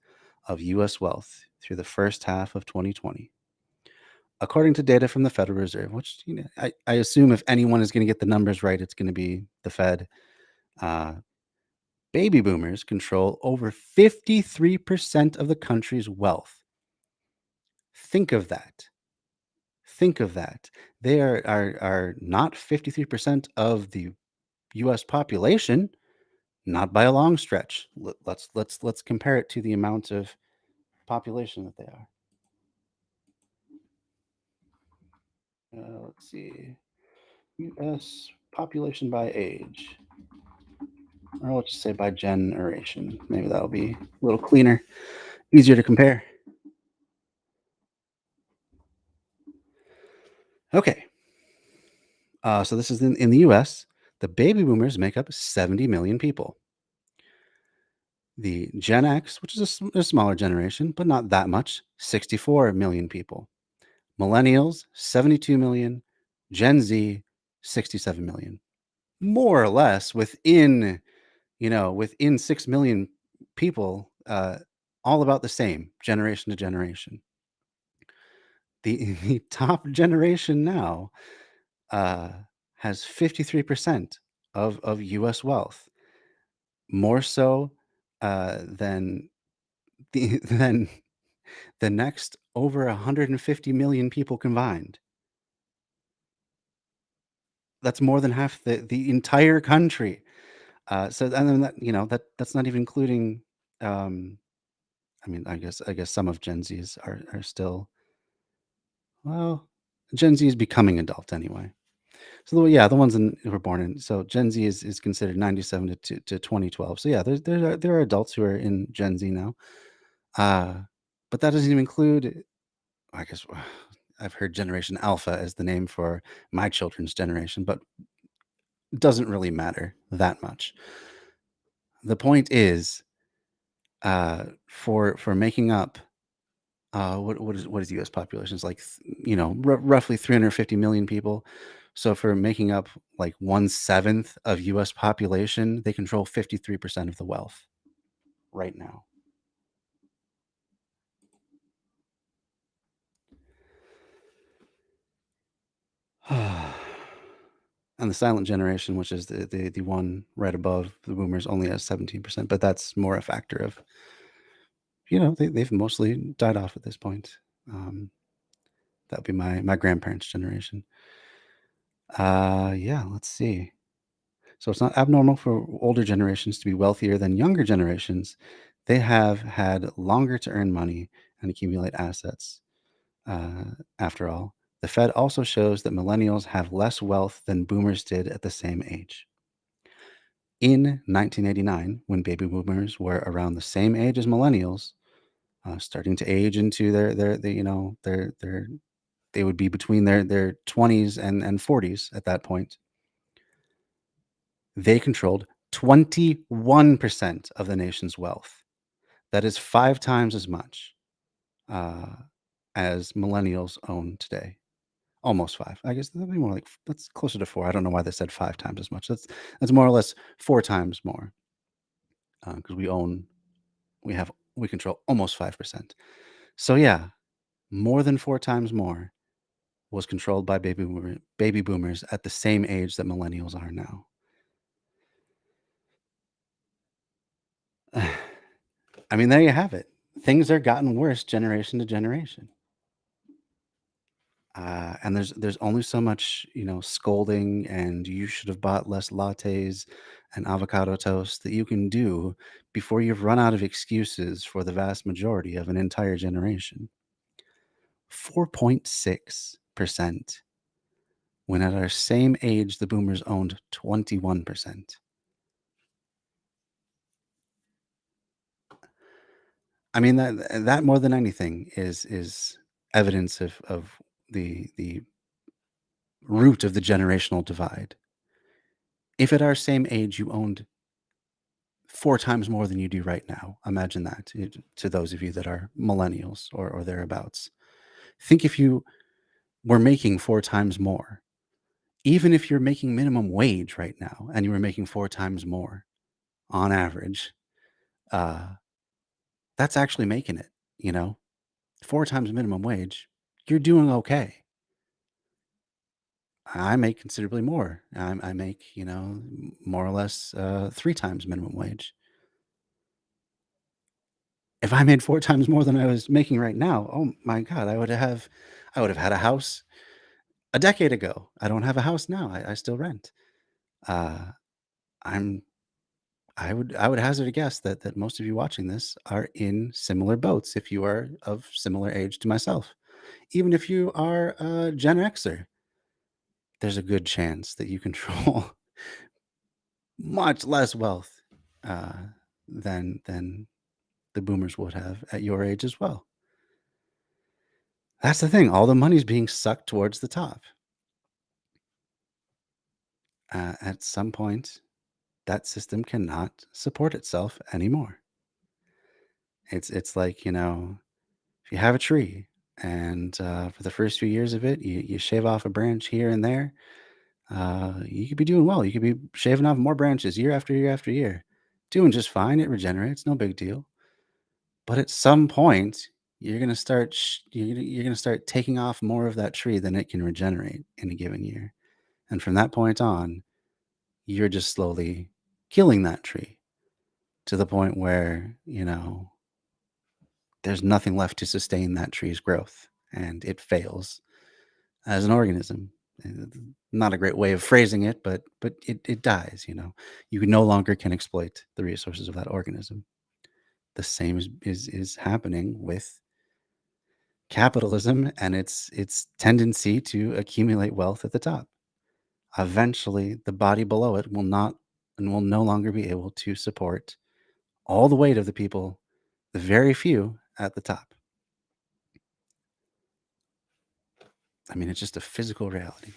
of U.S. wealth through the first half of 2020, according to data from the Federal Reserve. Which I assume if anyone is going to get the numbers right, it's going to be the Fed. Uh, Baby boomers control over 53% of the country's wealth. Think of that. Think of that. They are not 53% of the US population. Not by a long stretch. Let's compare it to the amount of population that they are. Let's see. U.S. population by age. Or let's just say by generation. Maybe that'll be a little cleaner, easier to compare. Okay. So this is in the US. The baby boomers make up 70 million people. The Gen X, which is a smaller generation, but not that much, 64 million people. Millennials, 72 million. Gen Z, 67 million. More or less within 6 million people, all about the same generation to generation. The top generation now has 53% of U.S. wealth, more so than than the next over 150 million people combined. That's more than half the entire country. So, and then that's not even including. I mean, I guess some of Gen Zs are still, well, Gen Z is becoming adult anyway. So yeah, the ones who were born in, so Gen Z is considered 97 to 2012. So yeah, there are adults who are in Gen Z now, but that doesn't even include. I guess I've heard Generation Alpha as the name for my children's generation, but it doesn't really matter that much. The point is, for making up, what is the U.S. population? It's like roughly 350 million people. So for making up like 1/7 of U.S. population, they control 53% of the wealth right now. And the silent generation, which is the one right above the boomers, only has 17%, but that's more a factor of, they've mostly died off at this point. That would be my grandparents' generation. Yeah, let's see. So it's not abnormal for older generations to be wealthier than younger generations. They have had longer to earn money and accumulate assets. After all, the Fed also shows that millennials have less wealth than boomers did at the same age. In 1989, when baby boomers were around the same age as millennials, starting to age into they would be between their 20s and 40s at that point. They controlled 21% of the nation's wealth. That is 5 times as much as millennials own today. Almost 5. I guess that'd be more like, that's closer to 4. I don't know why they said 5 times as much. That's more or less 4 times more, because we control almost 5%. So yeah, more than 4 times more was controlled by baby boomers at the same age that millennials are now. I mean, there you have it. Things are gotten worse generation to generation. And there's only so much, scolding and you should have bought less lattes and avocado toast that you can do before you've run out of excuses for the vast majority of an entire generation. 4.6%, when at our same age, the boomers owned 21%. I mean, that more than anything is evidence of the root of the generational divide. If at our same age you owned 4 times more than you do right now, imagine that, to those of you that are millennials or thereabouts. Think if you were making 4 times more, even if you're making minimum wage right now and you were making 4 times more on average, that's actually making it, 4 times minimum wage, you're doing okay. I make considerably more. I make, more or less 3 times minimum wage. If I made 4 times more than I was making right now, oh my God, I would have had a house a decade ago. I don't have a house now. I still rent. I'm I would hazard a guess that most of you watching this are in similar boats if you are of similar age to myself. Even if you are a Gen Xer, there's a good chance that you control much less wealth uh, than the boomers would have at your age as well. That's the thing. All the money's being sucked towards the top. At some point, that system cannot support itself anymore. It's like, if you have a tree and for the first few years of it, you shave off a branch here and there, you could be doing well. You could be shaving off more branches year after year after year, doing just fine. It regenerates, no big deal. But at some point, you're gonna start you're gonna start taking off more of that tree than it can regenerate in a given year, and from that point on, you're just slowly killing that tree to the point where there's nothing left to sustain that tree's growth, and it fails as an organism. Not a great way of phrasing it, but it dies. You no longer can exploit the resources of that organism. The same is happening with capitalism and its tendency to accumulate wealth at the top. Eventually, the body below it will not and will no longer be able to support all the weight of the people, the very few at the top. I mean, it's just a physical reality.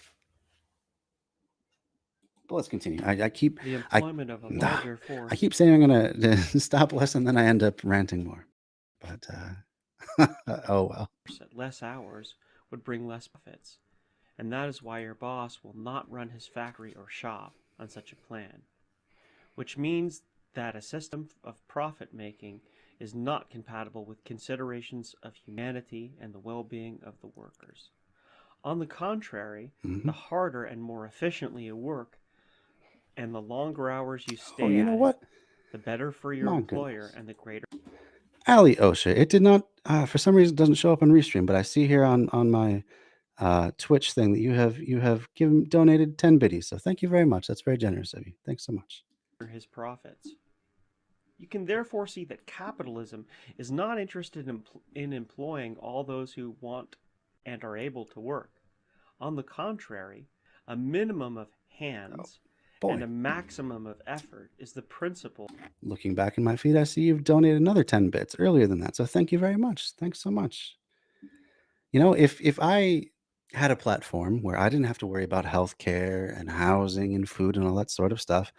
But let's continue. I keep The I employment of a larger force I keep saying I'm gonna stop less, and then I end up ranting more. But oh well. at less hours would bring less profits, and that is why your boss will not run his factory or shop on such a plan, which means that a system of profit making is not compatible with considerations of humanity and the well-being of the workers. On the contrary, the harder and more efficiently you work, and the longer hours you Oh, stay you know at what? it, the better for your My employer goodness. and the greater. Ali Osha. It did not, for some reason, it doesn't show up on Restream, but I see here on my Twitch thing that you have donated 10 biddies. So thank you very much. That's very generous of you. Thanks so much. His profits. You can therefore see that capitalism is not interested in employing all those who want and are able to work. On the contrary, a minimum of hands and Boy, a maximum of effort is the principle. looking back in my feed, I see you've donated another 10 bits earlier than that. So thank you very much. Thanks so much. If I had a platform where I didn't have to worry about healthcare and housing and food and all that sort of stuff,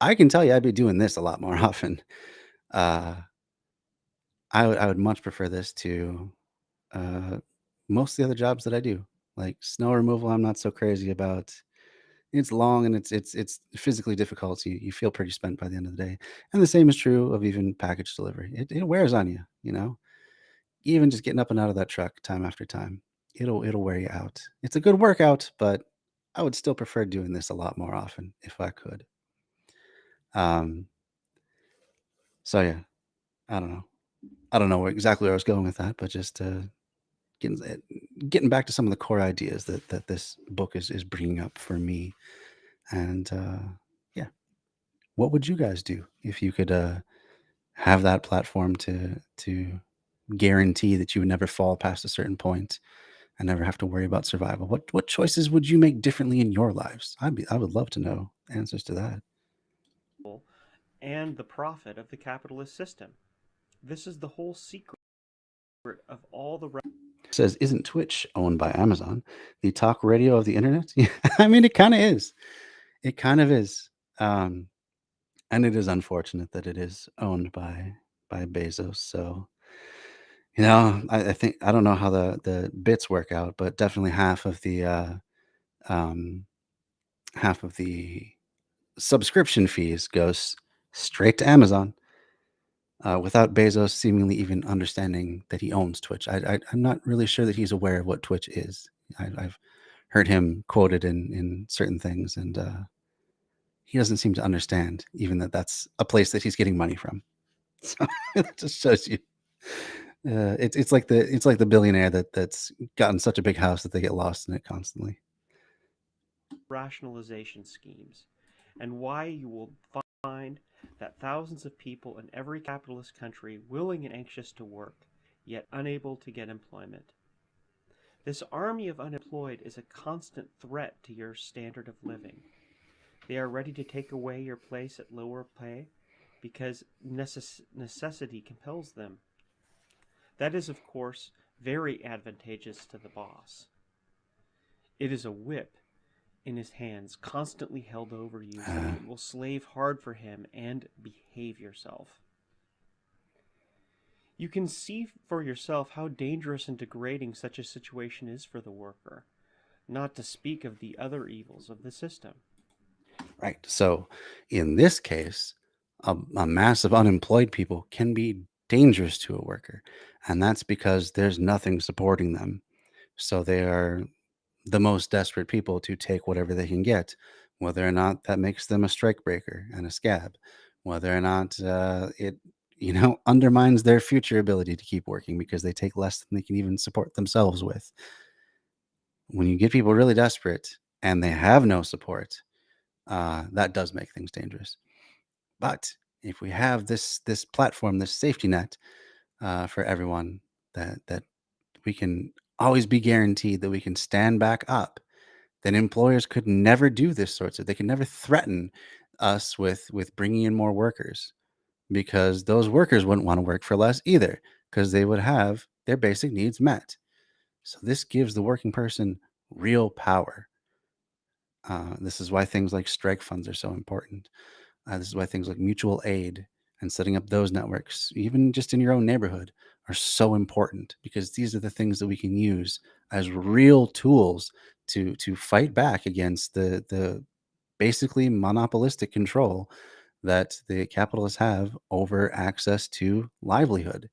I can tell you I'd be doing this a lot more often. Uh, I would much prefer this to uh, most of the other jobs that I do. Like snow removal, I'm not so crazy about. It's long and it's physically difficult. So you feel pretty spent by the end of the day. And the same is true of even package delivery. It wears on you. Even just getting up and out of that truck time after time, it'll wear you out. It's a good workout, but I would still prefer doing this a lot more often if I could. Um, so yeah, I don't know. I don't know exactly where I was going with that, but just getting getting back to some of the core ideas that this book is bringing up for me. And yeah, what would you guys do if you could have that platform to guarantee that you would never fall past a certain point and never have to worry about survival? What choices would you make differently in your lives? I would love to know answers to that. And the profit of the capitalist system. This is the whole secret of all the It says, isn't Twitch owned by Amazon, the talk radio of the internet? Yeah, I mean, it kind of is. It kind of is. Um, and it is unfortunate that it is owned by Bezos. So I think I don't know how the bits work out, but definitely um, half of the subscription fees goes straight to Amazon, without Bezos seemingly even understanding that he owns Twitch. I'm not really sure that he's aware of what Twitch is. I've heard him quoted in certain things, and he doesn't seem to understand even that that's a place that he's getting money from. So it just shows you. It's like the billionaire that's gotten such a big house that they get lost in it constantly. rationalization schemes, and why you will find find that thousands of people in every capitalist country willing and anxious to work, yet unable to get employment. This army of unemployed is a constant threat to your standard of living. They are ready to take away your place at lower pay because necessity compels them. That is, of course, very advantageous to the boss. It is a whip in his hands, constantly held over you, so that you will slave hard for him and behave yourself. You can see for yourself how dangerous and degrading such a situation is for the worker, not to speak of the other evils of the system. Right. So in this case, a mass of unemployed people can be dangerous to a worker. And that's because there's nothing supporting them. So they are the most desperate people to take whatever they can get, whether or not that makes them a strikebreaker and a scab, whether or not it, undermines their future ability to keep working because they take less than they can even support themselves with. When you get people really desperate and they have no support, that does make things dangerous. But if we have this platform, this safety net for everyone, that we can always be guaranteed that we can stand back up, then employers could never do this sorts of. They can never threaten us with bringing in more workers, because those workers wouldn't want to work for less either, because they would have their basic needs met. So this gives the working person real power. This is why things like strike funds are so important. This is why things like mutual aid and setting up those networks, even just in your own neighborhood, are so important, because these are the things that we can use as real tools to fight back against the basically monopolistic control that the capitalists have over access to livelihood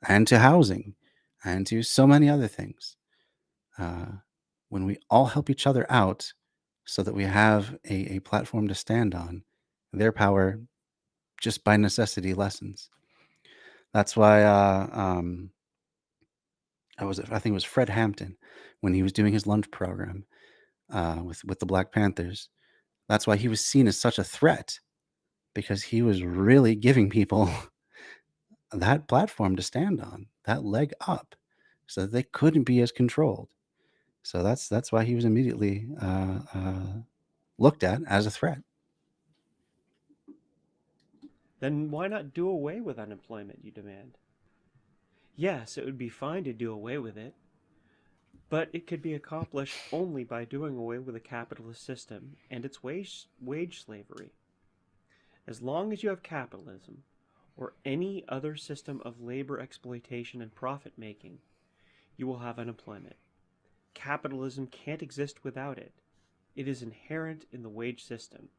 and to housing and to so many other things. When we all help each other out so that we have a platform to stand on, their power just by necessity lessens. That's why I think it was Fred Hampton, when he was doing his lunch program with the Black Panthers. That's why he was seen as such a threat, because he was really giving people that platform to stand on, that leg up, so that they couldn't be as controlled. So that's why he was immediately looked at as a threat. Then why not do away with unemployment, you demand? Yes, it would be fine to do away with it, but it could be accomplished only by doing away with the capitalist system and its wage slavery. As long as you have capitalism, or any other system of labor exploitation and profit making, you will have unemployment. Capitalism can't exist without it. It is inherent in the wage system.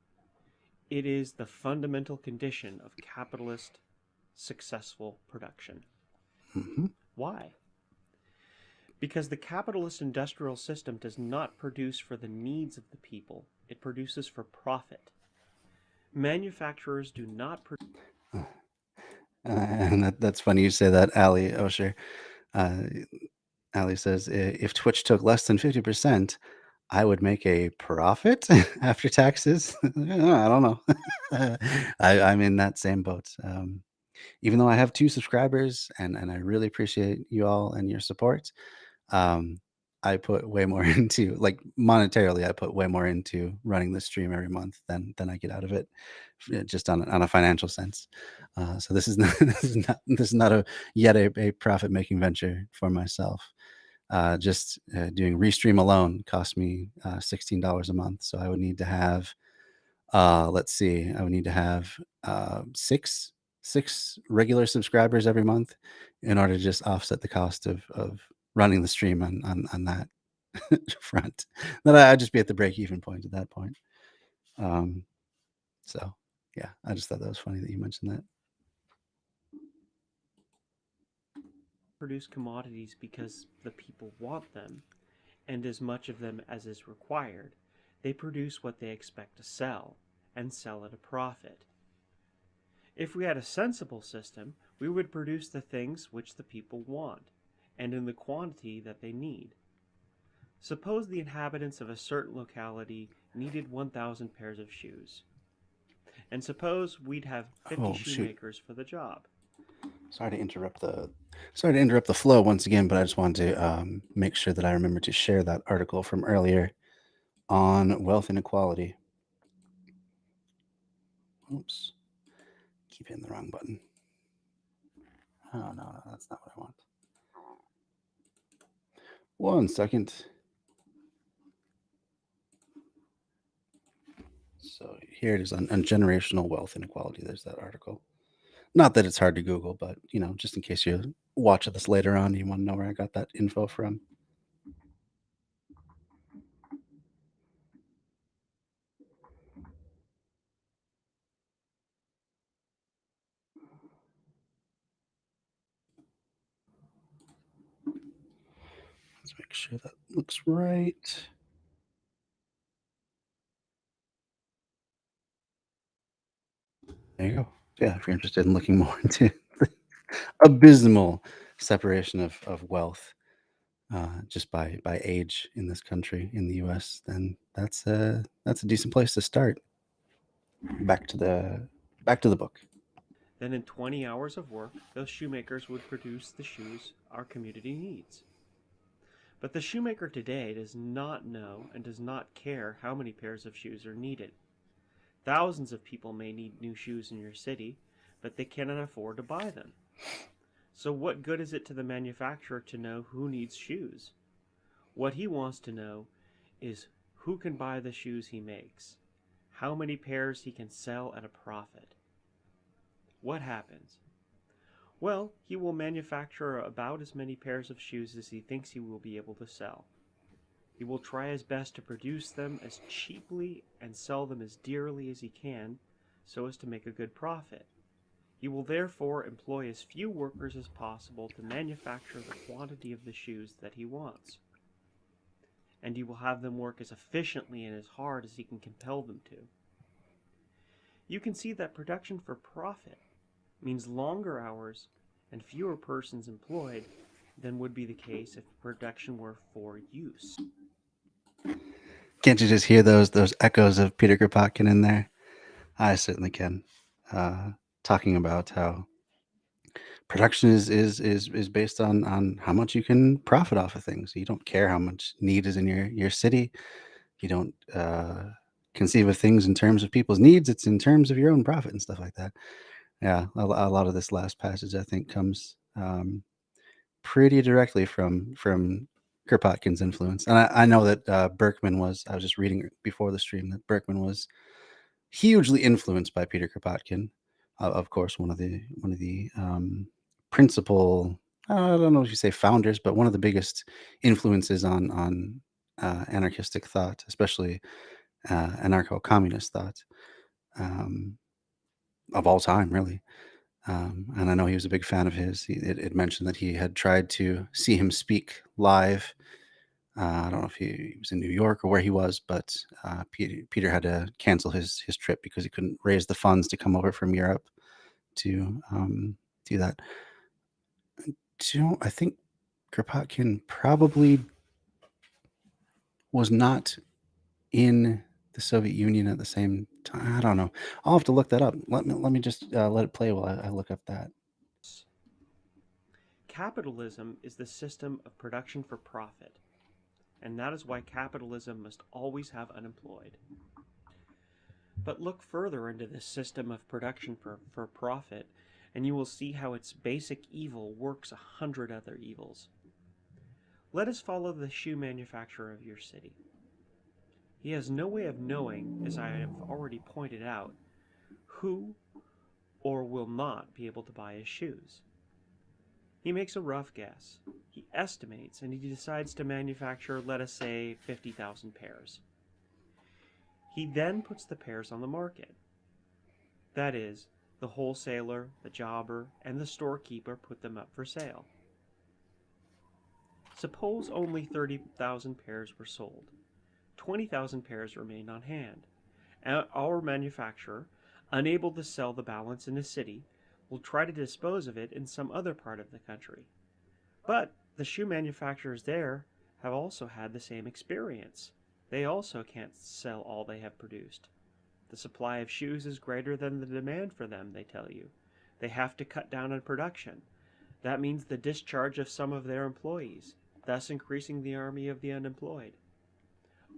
It is the fundamental condition of capitalist successful production. Mm-hmm. Why? Because the capitalist industrial system does not produce for the needs of the people, it produces for profit. Manufacturers do not produce. And that's funny you say that, Ali Osher. Uh, Ali says, if Twitch took less than 50%, I would make a profit after taxes. I don't know. I'm in that same boat. Even though I have 2 subscribers, and I really appreciate you all and your support, I put way more into, like, monetarily, I put way more into running the stream every month than I get out of it, just on a financial sense. So this is not this is not a profit making venture for myself. Just doing Restream alone cost me $16 a month. So I would need to have, let's see, I would need to have six regular subscribers every month in order to just offset the cost of running the stream on that front. Then I'd just be at the break even point at that point. So yeah, I just thought that was funny that you mentioned that. Produce commodities because the people want them, and as much of them as is required. They produce what they expect to sell, and sell at a profit. If we had a sensible system, we would produce the things which the people want, and in the quantity that they need. Suppose the inhabitants of a certain locality needed 1,000 pairs of shoes. And suppose we'd have 50 Oh, shoot. shoemakers for the job. Sorry to interrupt the flow once again, but I just wanted to make sure that I remember to share that article from earlier on wealth inequality. Oops. Keep hitting the wrong button. Oh, no, that's not what I want. One second. So here it is on generational wealth inequality. There's that article. Not that it's hard to Google, but, just in case you watch this later on, you want to know where I got that info from. Let's make sure that looks right. There you go. Yeah, if you're interested in looking more into the abysmal separation of wealth just by age in this country, in the U.S., then that's a decent place to start. Back to the book. Then in 20 hours of work, those shoemakers would produce the shoes our community needs. But the shoemaker today does not know and does not care how many pairs of shoes are needed. Thousands of people may need new shoes in your city, but they cannot afford to buy them. So what good is it to the manufacturer to know who needs shoes? What he wants to know is who can buy the shoes he makes, how many pairs he can sell at a profit. What happens? Well, he will manufacture about as many pairs of shoes as he thinks he will be able to sell. He will try his best to produce them as cheaply and sell them as dearly as he can so as to make a good profit. He will therefore employ as few workers as possible to manufacture the quantity of the shoes that he wants. And he will have them work as efficiently and as hard as he can compel them to. You can see that production for profit means longer hours and fewer persons employed than would be the case if production were for use. Can't you just hear those echoes of Peter Kropotkin in there? I certainly can. Talking about how production is based on how much you can profit off of things. You don't care how much need is in your city. You don't conceive of things in terms of people's needs. It's in terms of your own profit and stuff like that. Yeah, a lot of this last passage I think comes pretty directly from Kropotkin's influence. And I know that Berkman was. I was just reading before the stream that Berkman was hugely influenced by Peter Kropotkin. Of course, one of the principal. I don't know if you say founders, but one of the biggest influences on anarchistic thought, especially anarcho-communist thought of all time, really. And I know he was a big fan of his. It mentioned that he had tried to see him speak live. I don't know if he was in New York or where he was, but Peter had to cancel his trip because he couldn't raise the funds to come over from Europe to do that. I think Kropotkin probably was not in the Soviet Union at the same time. I don't know. I'll have to look that up. Let me just let it play while I look up that. Capitalism is the system of production for profit, and that is why capitalism must always have unemployed. But look further into this system of production for profit, and you will see how its basic evil works 100 other evils. Let us follow the shoe manufacturer of your city. He has no way of knowing, as I have already pointed out, who or will not be able to buy his shoes. He makes a rough guess. He estimates and he decides to manufacture, let us say, 50,000 pairs. He then puts the pairs on the market. That is, the wholesaler, the jobber, and the storekeeper put them up for sale. Suppose only 30,000 pairs were sold. 20,000 pairs remained on hand. Our manufacturer, unable to sell the balance in a city, will try to dispose of it in some other part of the country. But the shoe manufacturers there have also had the same experience. They also can't sell all they have produced. The supply of shoes is greater than the demand for them, they tell you. They have to cut down on production. That means the discharge of some of their employees, thus increasing the army of the unemployed.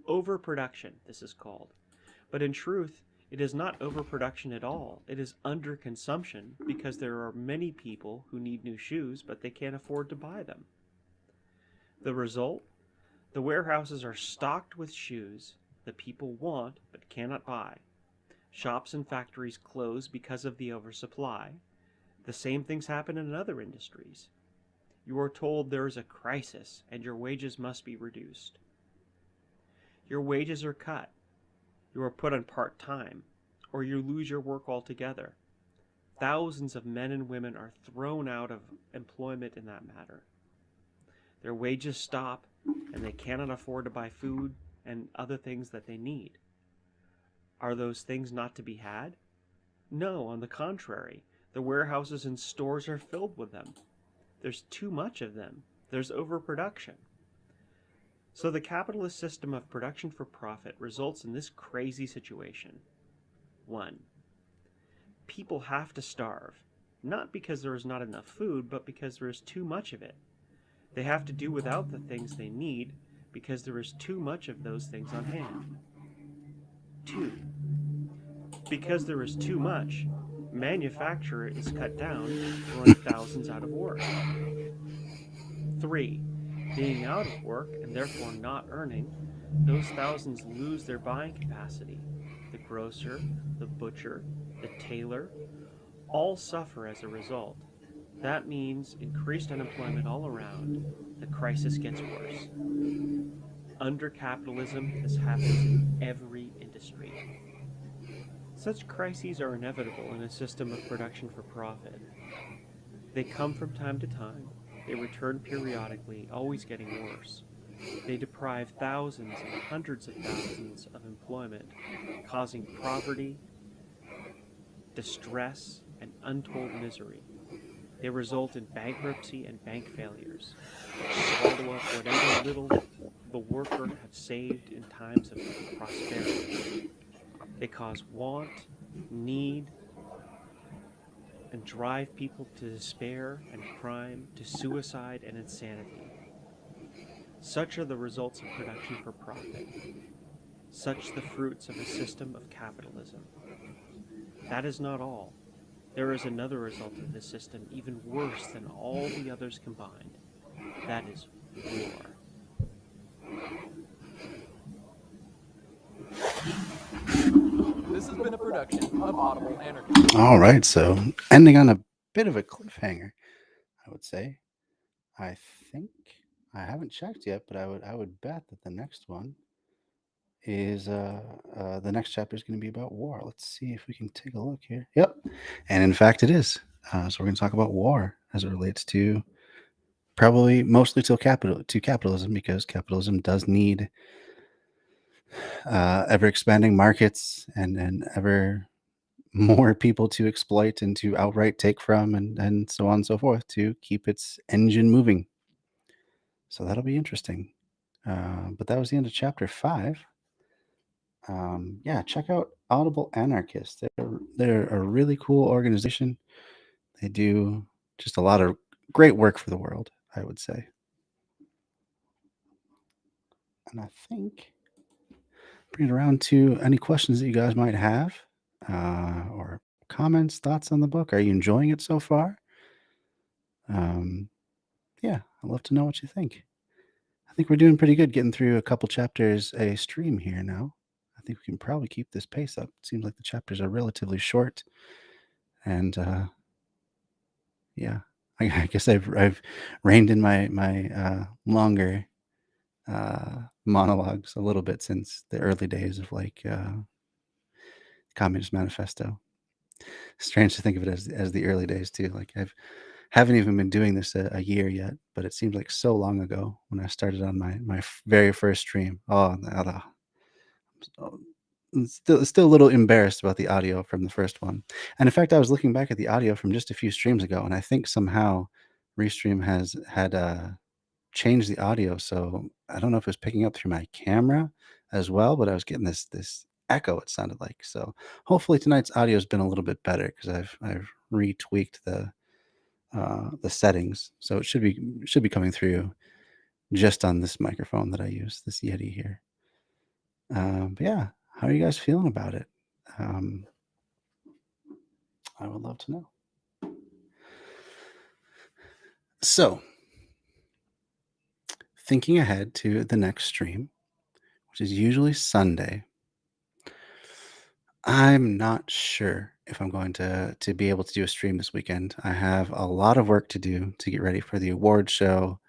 Overproduction, this is called. But in truth, it is not overproduction at all. It is underconsumption because there are many people who need new shoes, but they can't afford to buy them. The result? The warehouses are stocked with shoes that people want but cannot buy. Shops and factories close because of the oversupply. The same things happen in other industries. You are told there is a crisis and your wages must be reduced. Your wages are cut. You are put on part-time, or you lose your work altogether. Thousands of men and women are thrown out of employment in that matter. Their wages stop, and they cannot afford to buy food and other things that they need. Are those things not to be had? No, on the contrary. The warehouses and stores are filled with them. There's too much of them. There's overproduction. So the capitalist system of production for profit results in this crazy situation. 1. People have to starve, not because there is not enough food, but because there is too much of it. They have to do without the things they need because there is too much of those things on hand. 2. Because there is too much, manufacture is cut down, throwing thousands out of work. 3. Being out of work and therefore not earning, those thousands lose their buying capacity. The grocer, the butcher, the tailor, all suffer as a result. That means increased unemployment all around. The crisis gets worse. Under capitalism, this happens in every industry. Such crises are inevitable in a system of production for profit. They come from time to time. They return periodically, always getting worse. They deprive thousands and hundreds of thousands of employment, causing poverty, distress, and untold misery. They result in bankruptcy and bank failures, swallow up whatever little the worker had saved in times of prosperity. They cause want, need, and drive people to despair and crime, to suicide and insanity. Such are the results of production for profit. Such the fruits of a system of capitalism. That is not all. There is another result of this system even worse than all the others combined. That is war. This has been a production of Audible Anarchism. All right, so ending on a bit of a cliffhanger, I would say. I think I haven't checked yet, but I would bet that the next one is the next chapter is going to be about war. Let's see if we can take a look here. Yep, and in fact, it is. So we're going to talk about war as it relates to probably mostly to capitalism, because capitalism does need ever expanding markets and ever more people to exploit and to outright take from, and so on and so forth, to keep its engine moving. So that'll be interesting. But that was the end of chapter 5. Yeah, check out Audible Anarchist. They're a really cool organization. They do just a lot of great work for the world, I would say. And I think bring it around to any questions that you guys might have, or comments, thoughts on the book. Are you enjoying it so far? Yeah, I'd love to know what you think. I think we're doing pretty good getting through a couple chapters a stream here now. I think we can probably keep this pace up. It seems like the chapters are relatively short, and yeah, I guess I've reined in my longer monologues a little bit since the early days of Communist Manifesto. Strange to think of it as the early days too. Like haven't even been doing this a year yet, but it seems like so long ago when I started on my very first stream. I'm still a little embarrassed about the audio from the first one. And in fact, I was looking back at the audio from just a few streams ago, and I think somehow Restream had changed the audio. So I don't know if it was picking up through my camera as well, but I was getting this echo, it sounded like. So hopefully tonight's audio has been a little bit better because I've retweaked the settings, so it should be coming through just on this microphone that I use, this Yeti here. But yeah, how are you guys feeling about it? I would love to know. So, thinking ahead to the next stream, which is usually Sunday, I'm not sure if I'm going to be able to do a stream this weekend. I have a lot of work to do to get ready for the award show,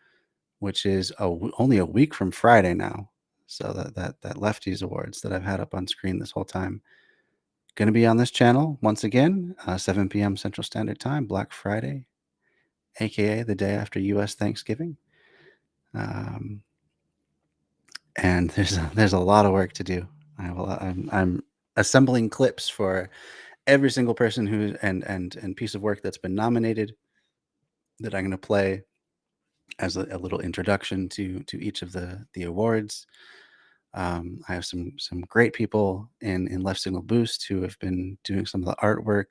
which is only a week from Friday now. So that Lefties Awards that I've had up on screen this whole time, going to be on this channel once again, 7 p.m. Central Standard Time, Black Friday, aka the day after U.S. Thanksgiving. And there's a lot of work to do. I'm assembling clips for every single person who and piece of work that's been nominated that I'm going to play as a little introduction to each of the awards. I have some great people in Left Signal Boost who have been doing some of the artwork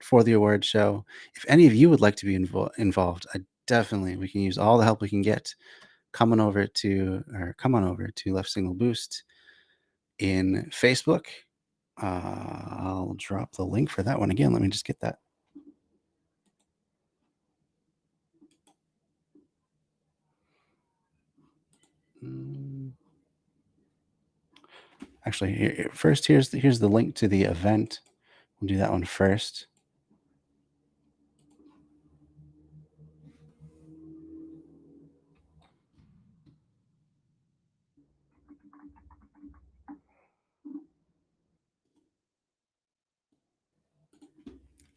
for the award show. If any of you would like to be involved, we can use all the help we can get. Come on over to Left Signal Boost in Facebook. I'll drop the link for that one again. Let me just get that. Actually, first here's the link to the event. We'll do that one first.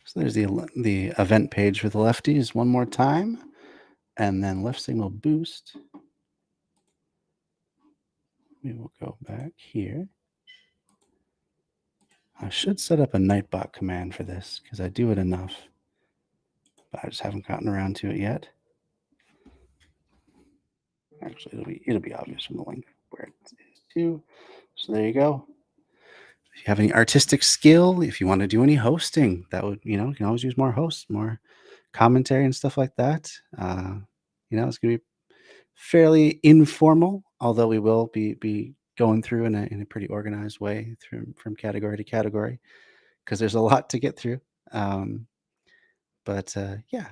So there's the event page for the lefties one more time, and then Left Signal Boost. We will go back here. I should set up a Nightbot command for this because I do it enough, but I just haven't gotten around to it yet. Actually, it'll be obvious from the link where it is too. So there you go. If you have any artistic skill, if you want to do any hosting, that would, you can always use more hosts, more commentary and stuff like that. It's going to be fairly informal, although we will be going through in a pretty organized way from category to category because there's a lot to get through. But yeah,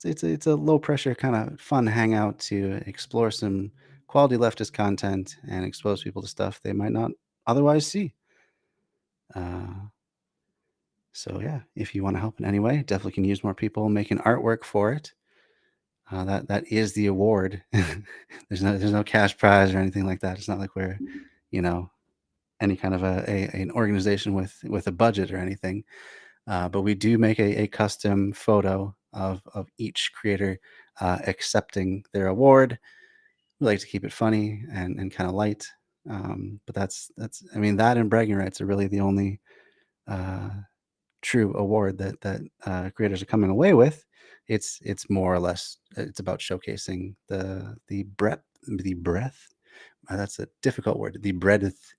it's a low pressure kind of fun hangout to explore some quality leftist content and expose people to stuff they might not otherwise see. So yeah, if you want to help in any way, definitely can use more people making artwork for it. That is the award. There's no cash prize or anything like that. It's not like we're, any kind of an organization with a budget or anything. But we do make a custom photo of each creator accepting their award. We like to keep it funny and kind of light. But that's that and bragging rights are really the only true award that creators are coming away with. It's more or less it's about showcasing the breadth. That's a difficult word. The breadth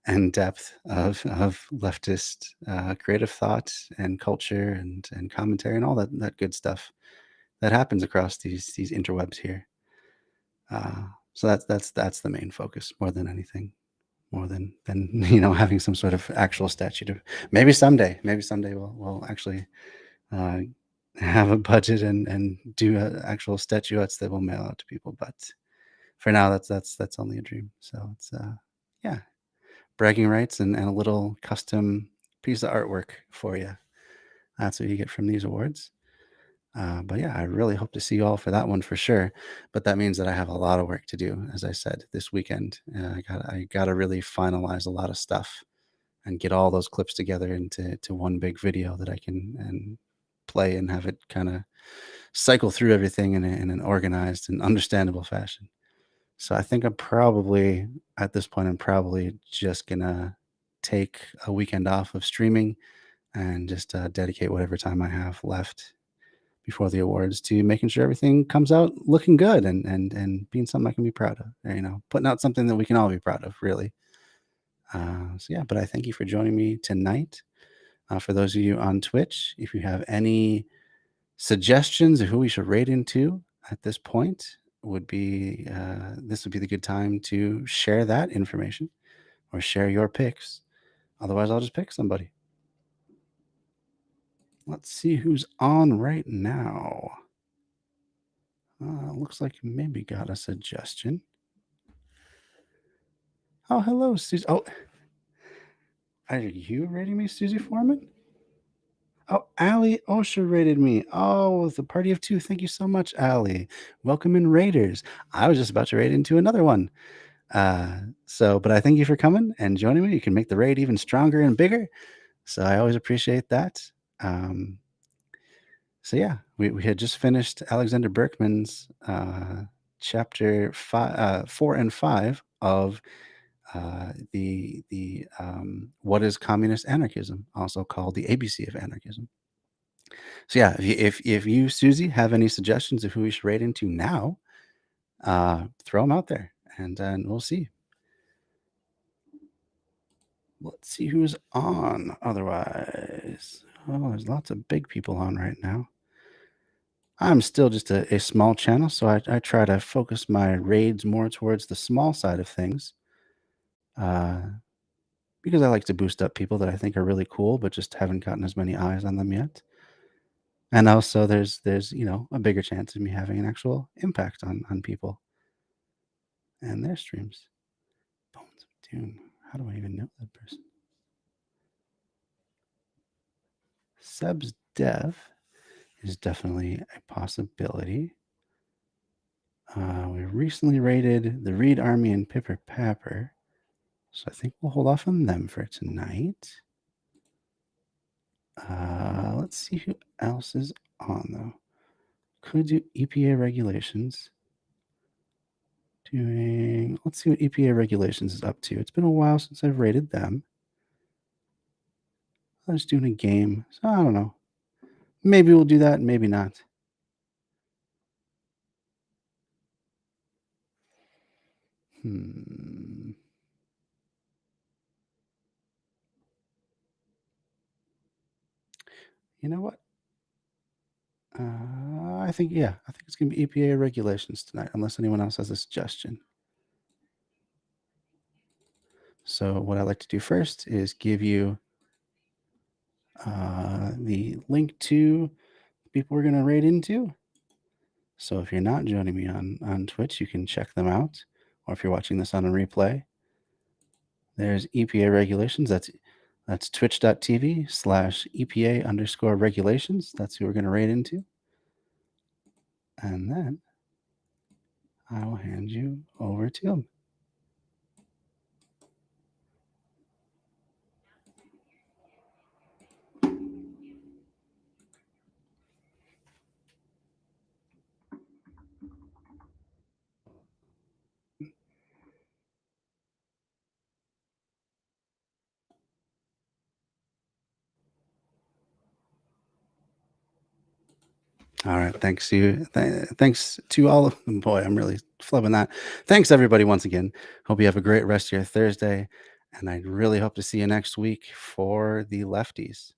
and depth of leftist creative thought and culture and commentary and all that good stuff that happens across these interwebs here. So that's the main focus more than anything, more than having some sort of actual statue. Maybe someday we'll actually have a budget and do actual statuettes that we'll mail out to people. But for now, that's only a dream. So it's yeah, bragging rights and a little custom piece of artwork for you. That's what you get from these awards. But yeah, I really hope to see you all for that one for sure. But that means that I have a lot of work to do, as I said, this weekend. I gotta really finalize a lot of stuff and get all those clips together into one big video that I can play and have it kind of cycle through everything in an organized and understandable fashion. So I think at this point, I'm probably just gonna take a weekend off of streaming and just dedicate whatever time I have left before the awards to making sure everything comes out looking good and being something I can be proud of. Or, putting out something that we can all be proud of, really. So yeah, but I thank you for joining me tonight. For those of you on Twitch, if you have any suggestions of who we should raid into at this point, would be this would be the good time to share that information or share your picks. Otherwise, I'll just pick somebody. Let's see who's on right now. Looks like you maybe got a suggestion. Oh, hello, Susie. Oh, are you rating me, Susie Foreman? Oh, Allie Osher rated me. Oh, it's a party of two. Thank you so much, Allie. Welcome in, Raiders. I was just about to raid into another one. But I thank you for coming and joining me. You can make the raid even stronger and bigger. So I always appreciate that. So yeah, we had just finished Alexander Berkman's chapter 4 and 5 of the what is communist anarchism, also called the ABC of anarchism. So yeah, if you, Susie, have any suggestions of who we should raid into now, throw them out there, and then we'll see. Let's see who's on. Otherwise, oh, there's lots of big people on right now. I'm still just a small channel, so I try to focus my raids more towards the small side of things, because I like to boost up people that I think are really cool, but just haven't gotten as many eyes on them yet. And also, there's a bigger chance of me having an actual impact on people and their streams. Bones of Doom. How do I even know that person? Seb's Dev is definitely a possibility. We recently raided the Reed Army and Pipper Papper, so I think we'll hold off on them for tonight. Let's see who else is on, though. Could do EPA regulations. Let's see what EPA regulations is up to. It's been a while since I've rated them. I was doing a game, so I don't know. Maybe we'll do that, maybe not. You know what? I think it's going to be EPA regulations tonight, unless anyone else has a suggestion. So what I like to do first is give you the link to the people we're going to raid into. So if you're not joining me on Twitch, you can check them out. Or if you're watching this on a replay, there's EPA regulations. That's twitch.tv/EPA_regulations. That's who we're going to raid into. And then I will hand you over to him. All right. Thanks to all of them. Boy, I'm really flubbing that. Thanks, everybody, once again. Hope you have a great rest of your Thursday. And I really hope to see you next week for the lefties.